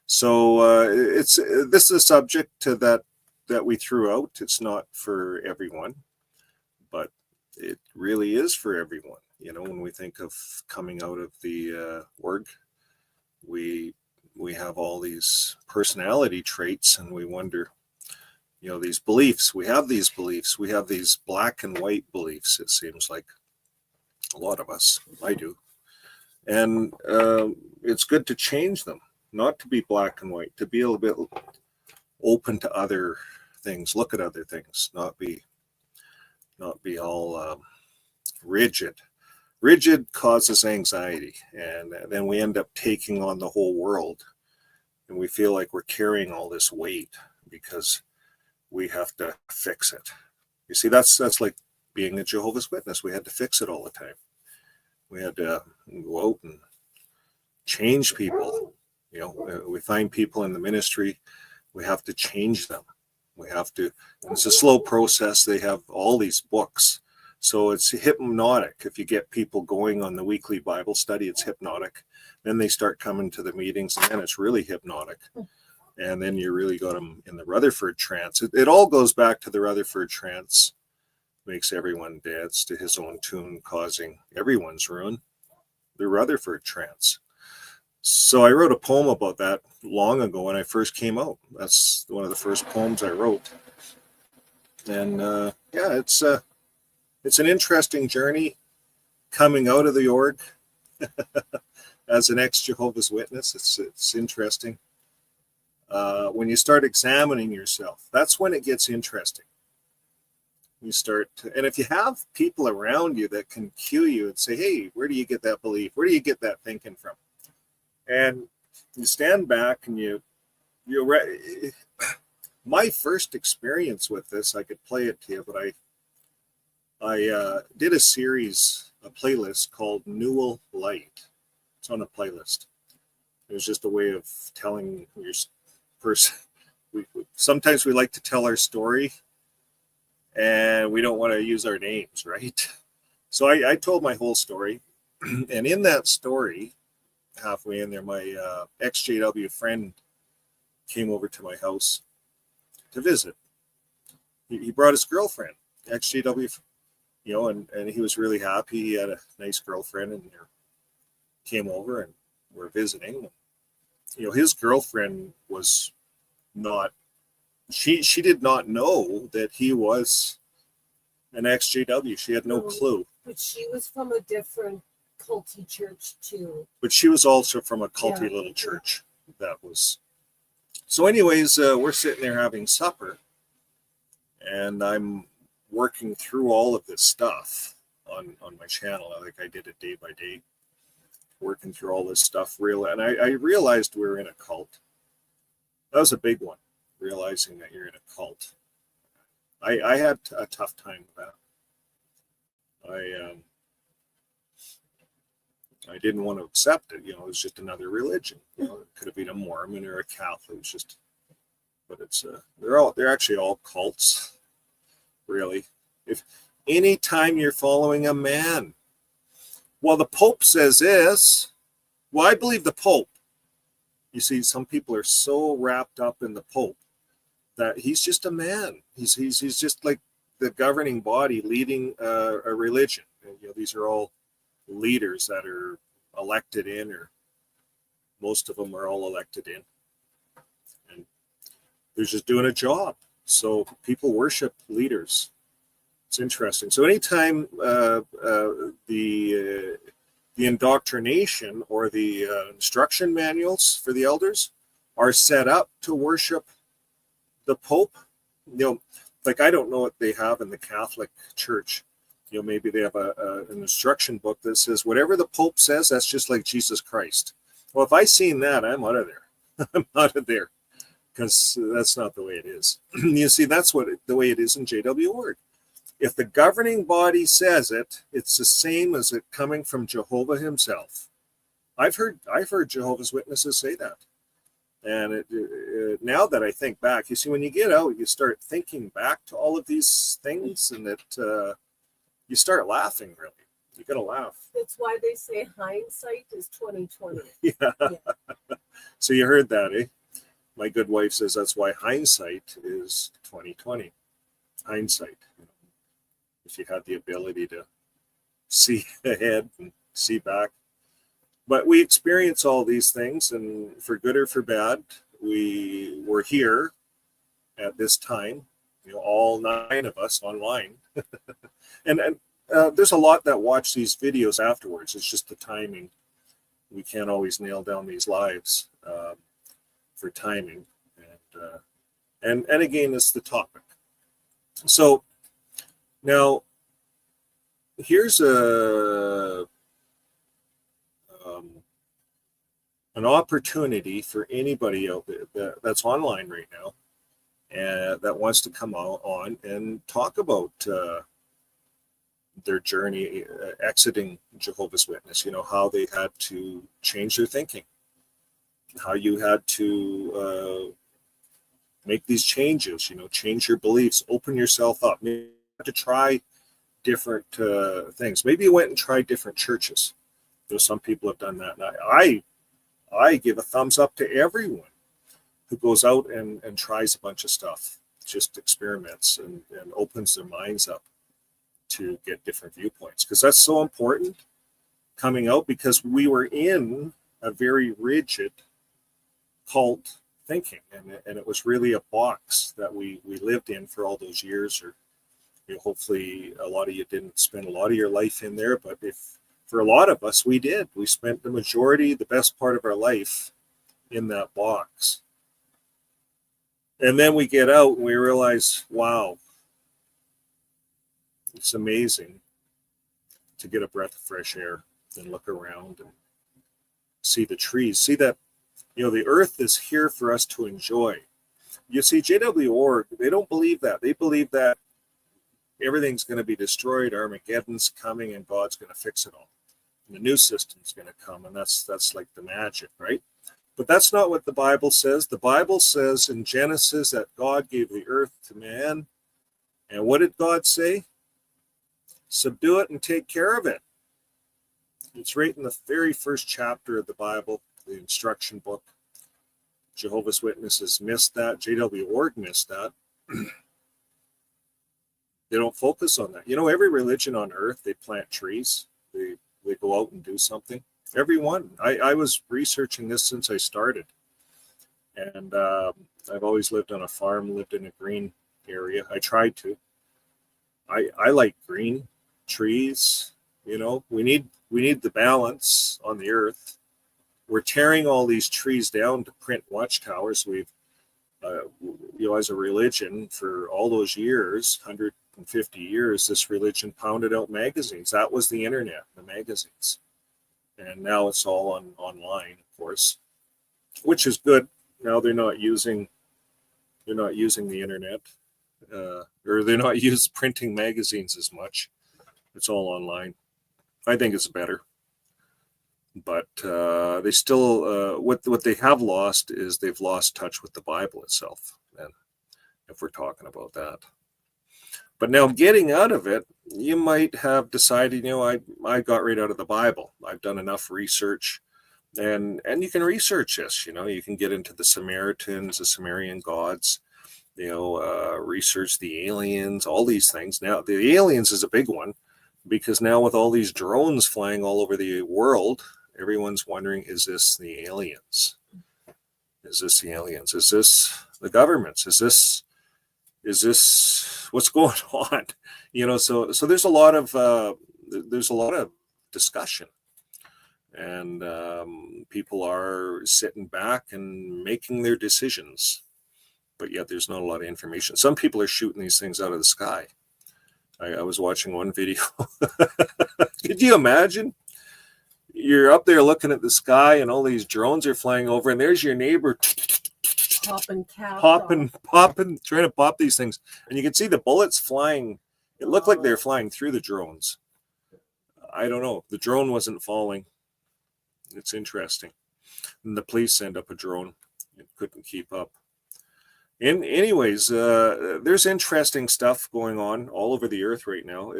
So this is a subject that we threw out. It's not for everyone, but it really is for everyone. You know, when we think of coming out of the org, we have all these personality traits, and we wonder, you know, these beliefs. We have these beliefs. We have these black and white beliefs. It seems like a lot of us. I do, and it's good to change them. Not to be black and white, to be a little bit open to other things, look at other things, not be all rigid. Rigid causes anxiety, and then we end up taking on the whole world, and we feel like we're carrying all this weight because we have to fix it. You see, that's like being a Jehovah's Witness. We had to fix it all the time. We had to go out and change people. You know, we find people in the ministry, we have to change them. We have to, it's a slow process. They have all these books. So it's hypnotic. If you get people going on the weekly Bible study, it's hypnotic. Then they start coming to the meetings, and then it's really hypnotic. And then you really got them in the Rutherford trance. It all goes back to the Rutherford trance. Makes everyone dance to his own tune, causing everyone's ruin. The Rutherford trance. So I wrote a poem about that long ago when I first came out. That's one of the first poems I wrote. And yeah, it's an interesting journey coming out of the org as an ex-Jehovah's Witness. It's interesting. When you start examining yourself, that's when it gets interesting. You start to, and if you have people around you that can cue you and say, hey, where do you get that belief? Where do you get that thinking from? And you stand back and my first experience with this, I could play it to you, but I did a series, a playlist called Newell Light. It's on a playlist. It was just a way of telling your person. Sometimes we like to tell our story and we don't want to use our names, right? So I told my whole story. And in that story, halfway in there, my ex-JW friend came over to my house to visit. He brought his girlfriend, ex-JW, and he was really happy. He had a nice girlfriend, and came over and we're visiting. His girlfriend was not, she did not know that he was an ex-JW. She had no clue. But she was from a different culty church too. But she was also from a culty little church. That was. So anyways, we're sitting there having supper, and I'm working through all of this stuff on my channel. Like I did it day by day, working through all this stuff. And I realized we were in a cult. That was a big one, realizing that you're in a cult. I had a tough time with that. I didn't want to accept it. It was just another religion. It could have been a Mormon or a Catholic. It's just, but it's they're actually all cults, really. If any time you're following a man, well, the Pope says this. Well, I believe the Pope. You see, some people are so wrapped up in the Pope that he's just a man. He's just like the governing body leading a religion. And, these are all leaders that are elected in, or most of them are all elected in, and they're just doing a job. So people worship leaders. It's interesting. So anytime the indoctrination or the instruction manuals for the elders are set up to worship the Pope, like I don't know what they have in the Catholic Church. Maybe they have an instruction book that says whatever the Pope says, that's just like Jesus Christ. Well, if I seen that, I'm out of there. I'm out of there, because that's not the way it is. You see, that's the way it is in JW Word. If the governing body says it, it's the same as it coming from Jehovah himself. I've heard Jehovah's Witnesses say that. And now that I think back, you see, when you get out, you start thinking back to all of these things, and you start laughing, really. You gotta laugh. That's why they say hindsight is 2020. Yeah. So you heard that, eh? My good wife says that's why hindsight is 2020. Hindsight. If you had the ability to see ahead and see back. But we experience all these things, and for good or for bad, we were here at this time, all 9 of us online. and there's a lot that watch these videos afterwards. It's just the timing. We can't always nail down these lives for timing. And again, it's the topic. So now here's an opportunity for anybody out there that's online right now and that wants to come on and talk about their journey exiting Jehovah's Witness, how they had to change their thinking, how you had to make these changes, change your beliefs, open yourself up, maybe you had to try different things. Maybe you went and tried different churches. Some people have done that. And I give a thumbs up to everyone who goes out and tries a bunch of stuff, just experiments and opens their minds up to get different viewpoints, because that's so important coming out, because we were in a very rigid cult thinking, and it was really a box that we lived in for all those years. Or hopefully a lot of you didn't spend a lot of your life in there, but if for a lot of us we did, we spent the best part of our life in that box. And then we get out and we realize, wow, It's amazing to get a breath of fresh air and look around and see the trees. See that, the earth is here for us to enjoy. You see, J.W. Org, they don't believe that. They believe that everything's going to be destroyed, Armageddon's coming, and God's going to fix it all. And the new system's going to come, and that's like the magic, right? But that's not what the Bible says. The Bible says in Genesis that God gave the earth to man. And what did God say? Subdue it and take care of it. It's right in the very first chapter of the Bible, the instruction book. Jehovah's Witnesses missed that. J.W. Org missed that. They don't focus on that. Every religion on earth, they plant trees. They go out and do something. Every one. I was researching this since I started. And I've always lived on a farm, lived in a green area. I tried to. I like green trees. We need the balance on the earth. We're tearing all these trees down to print watchtowers. We've, as a religion for all those years, 150 years, this religion pounded out magazines. That was the internet, the magazines. And now it's all online, of course, which is good. Now they're not using the internet, or they're not printing magazines as much. It's all online. I think it's better. But they still, what they have lost is they've lost touch with the Bible itself. And if we're talking about that. But now getting out of it, you might have decided, I got right out of the Bible. I've done enough research. And you can research this, you can get into the Samaritans, the Sumerian gods, research the aliens, all these things. Now, the aliens is a big one, because now with all these drones flying all over the world, everyone's wondering, is this the aliens? Is this the aliens? Is this the governments? Is this what's going on? So there's a lot of discussion, and people are sitting back and making their decisions, but yet there's not a lot of information. Some people are shooting these things out of the sky. I was watching one video. Could you imagine? You're up there looking at the sky and all these drones are flying over, and there's your neighbor popping, trying to pop these things. And you can see the bullets flying. It looked like they're flying through the drones. I don't know. The drone wasn't falling. It's interesting. And the police sent up a drone. It couldn't keep up. Anyways, there's interesting stuff going on all over the earth right now.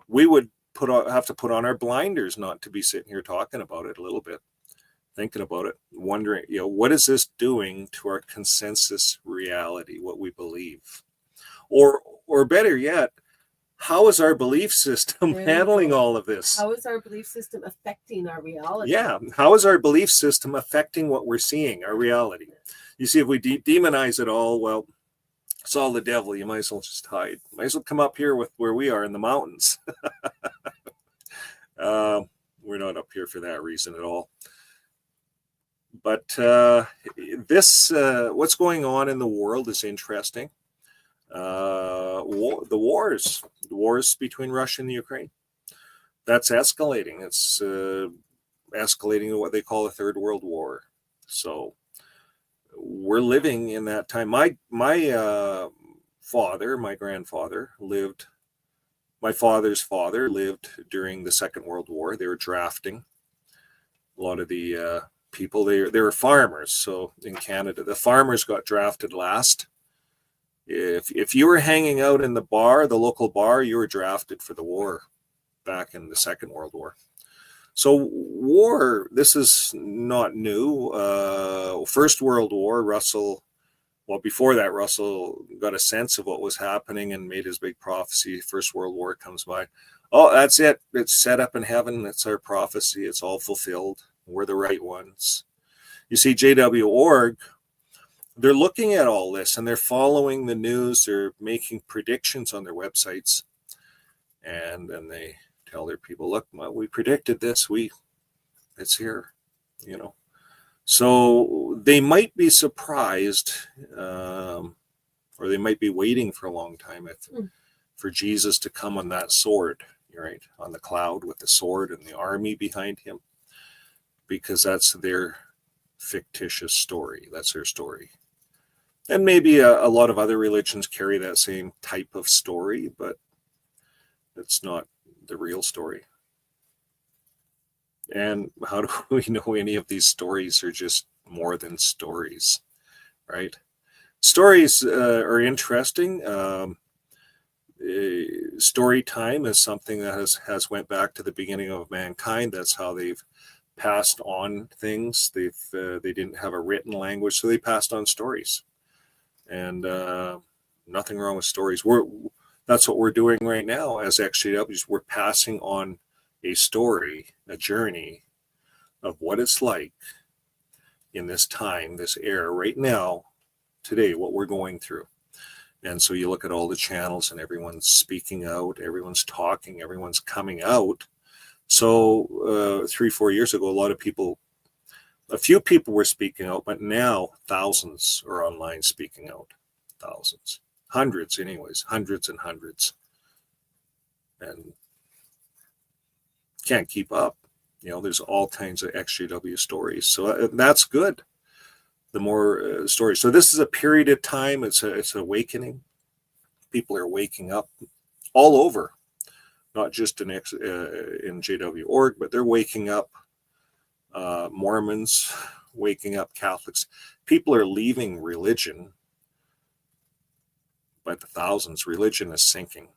We would have to put on our blinders not to be sitting here talking about it a little bit, thinking about it, wondering, what is this doing to our consensus reality, what we believe? Or better yet, how is our belief system handling all of this? How is our belief system affecting our reality? Yeah, how is our belief system affecting what we're seeing, our reality? You see, if we demonize it all, well, it's all the devil. You might as well just hide. Might as well come up here with where we are in the mountains. We're not up here for that reason at all. But what's going on in the world is interesting. The wars between Russia and the Ukraine, that's escalating. It's escalating to what they call a third world war. So we're living in that time. My father's father lived during the Second World War. They were drafting a lot of the people. They were farmers. So in Canada, the farmers got drafted last. If you were hanging out in the local bar, you were drafted for the war back in the Second World War. So war, this is not new. First World War, before that, Russell got a sense of what was happening and made his big prophecy. First World War comes by. Oh, that's it. It's set up in heaven. That's our prophecy. It's all fulfilled. We're the right ones. You see, J.W. Org, they're looking at all this and they're following the news. They're making predictions on their websites. And then they tell their people, look, we predicted this. It's here, So they might be surprised, or they might be waiting for a long time for Jesus to come on that sword, right, on the cloud with the sword and the army behind him, because that's their fictitious story. That's their story. And maybe a lot of other religions carry that same type of story, but it's not the real story. And how do we know any of these stories are just more than stories, right? Stories are interesting. Story time is something that has went back to the beginning of mankind. That's how they've passed on things. They didn't have a written language, so they passed on stories. And nothing wrong with stories. That's what we're doing right now as XJWs. We're passing on a story, a journey of what it's like in this time, this era, right now, today, what we're going through. And so you look at all the channels and everyone's speaking out, everyone's talking, everyone's coming out. So 3-4 years ago, a few people were speaking out, but now thousands are online speaking out. Thousands. Hundreds anyways, hundreds and hundreds. And can't keep up. There's all kinds of XJW stories. So that's good. The more stories. So this is a period of time. It's an awakening. People are waking up all over, not just in JW.org, but they're waking up. Mormons waking up, Catholics. People are leaving religion by the thousands. Religion is sinking.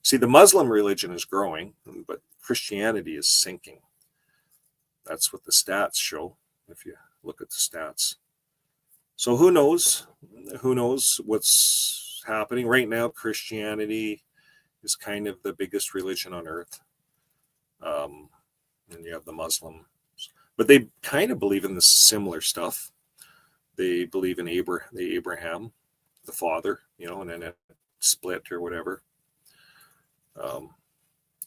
See, the Muslim religion is growing, but Christianity is sinking. That's what the stats show, if you look at the stats. So who knows? Who knows what's happening? Right now, Christianity is kind of the biggest religion on earth. And you have the Muslims. But they kind of believe in the similar stuff. They believe in Abraham, the father, and then it split or whatever.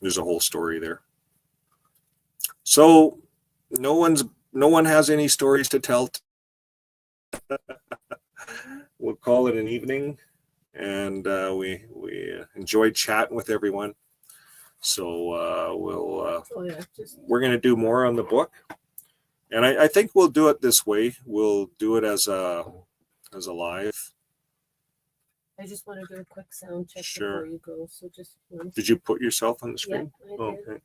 There's a whole story there. So no one has any stories to tell. We'll call it an evening, and we enjoyed chatting with everyone. So we're going to do more on the book, and I think we'll do it this way. We'll do it as a live. I just want to do a quick sound check Sure. before you go. So just one. Did you put yourself on the screen? Yeah, I did. Okay.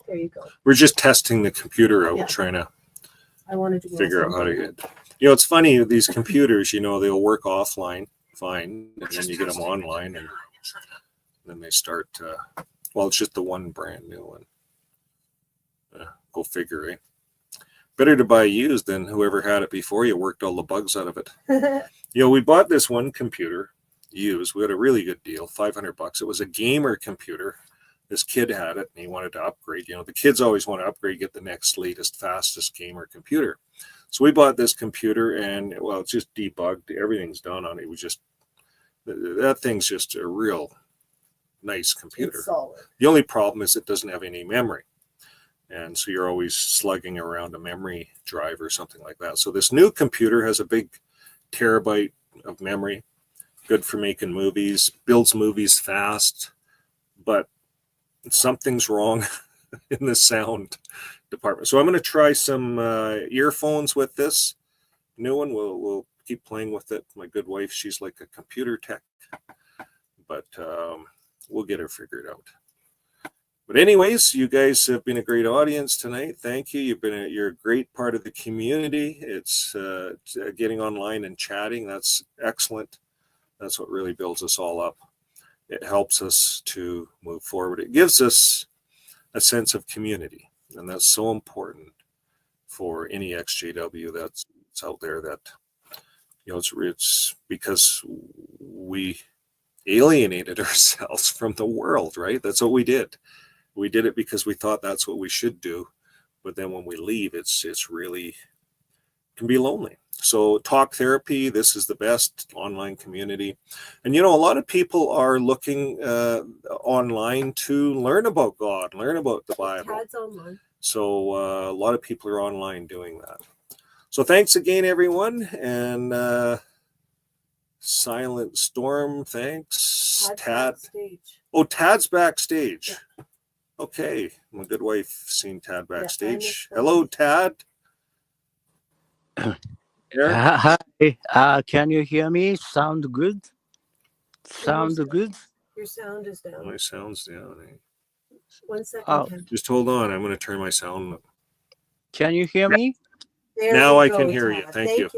There you go. We're just testing the computer out, Yeah. trying to I wanted to go figure out how to something. get. It's funny, these computers, they'll work offline fine, and then you get them online, and then they start. It's just the one brand new one. Go figure, eh? Better to buy used than whoever had it before you worked all the bugs out of it. We bought this one computer used. We had a really good deal, $500. It was a gamer computer. This kid had it and he wanted to upgrade. The kids always want to upgrade, get the next latest, fastest gamer computer. So we bought this computer, and it's just debugged. Everything's done on it. That thing's just a real nice computer. It's solid. The only problem is it doesn't have any memory. And so you're always slugging around a memory drive or something like that. So this new computer has a big terabyte of memory, good for making movies, builds movies fast, but something's wrong in the sound department. So I'm going to try some earphones with this new one. We'll keep playing with it. My good wife, she's like a computer tech, but we'll get her figured out. But anyways, you guys have been a great audience tonight. Thank you. You're a great part of the community. It's getting online and chatting. That's excellent. That's what really builds us all up. It helps us to move forward. It gives us a sense of community, and that's so important for any XJW that's out there. That it's because we alienated ourselves from the world, right? That's what we did. We did it because we thought that's what we should do, but then when we leave, it's really can be lonely. So talk therapy, this is the best online community. And a lot of people are looking online to learn about God, learn about the Bible. Tad's online. So a lot of people are online doing that. So thanks again, everyone. And Silent Storm, thanks. Tad's Tad. backstage. Oh, Tad's backstage. Okay. My good wife seen Tad backstage. Yeah, Hello, Tad. Eric? Hi, can you hear me? Sound good? Sound good? Your sound is down. My sound's down. 1 second. Oh. Ken. Just hold on. I'm going to turn my sound up. Can you hear me? There Now you I go, can hear you. Tad. Thank you.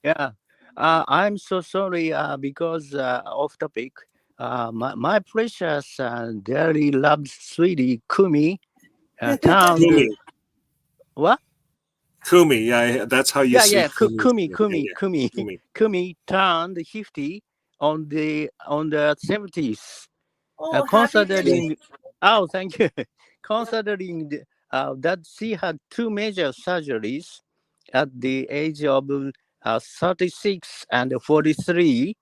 Yeah. I'm so sorry because off topic. My precious dearly loved sweetie Kumi turned. Kumi. What? Kumi. Yeah, that's how you say Kumi. Kumi. Kumi turned 50 on the 70s. Oh, happy Considering, oh, thank you. Considering that she had 2 major surgeries at the age of 36 and 43,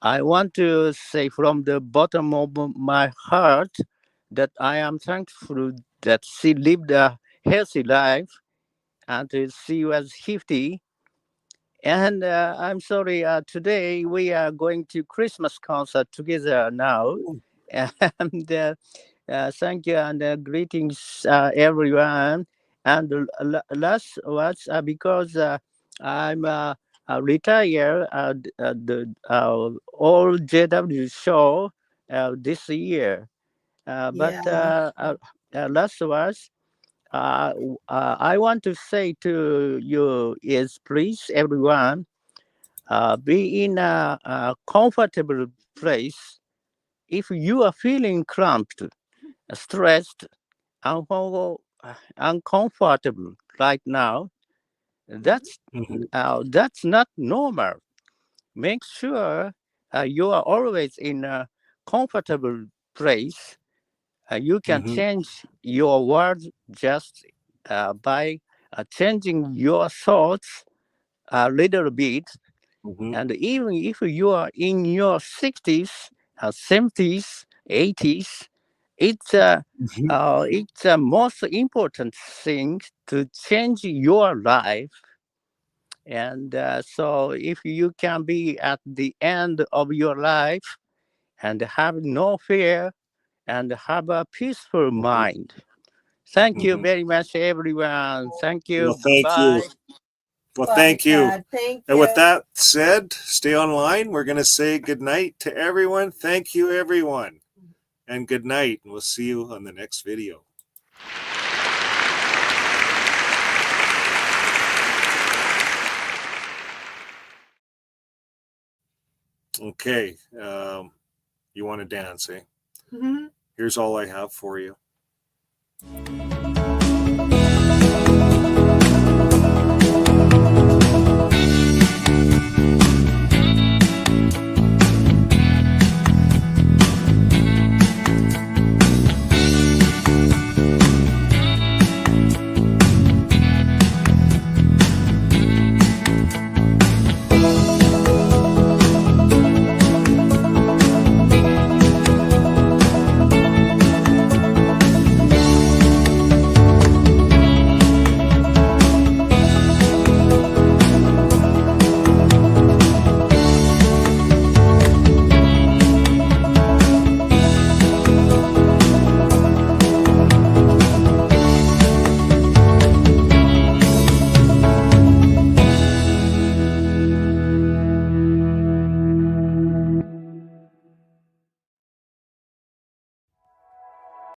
I want to say from the bottom of my heart that I am thankful that she lived a healthy life and she was 50. And I'm sorry, today we are going to Christmas concert together now. And thank you and greetings, everyone. And last words, because I'm retired at the all JW show this year. But last words, I want to say to you is please, everyone, be in a comfortable place. If you are feeling cramped, stressed, uncomfortable right now, that's not normal. Make sure you are always in a comfortable place. You can change your words just by changing your thoughts a little bit. And even if you are in your 60s, 70s, 80s, it's a most important thing to change your life. And so if you can be at the end of your life and have no fear and have a peaceful mind. Thank you very much, everyone. Thank you. Well, thank you. Well, thank you. Tad. Thank And you. with that said, stay online. We're going to say good night to everyone. Thank you, everyone. And good night. And we'll see you on the next video. Okay. You want to dance, eh? Mhm. Here's all I have for you.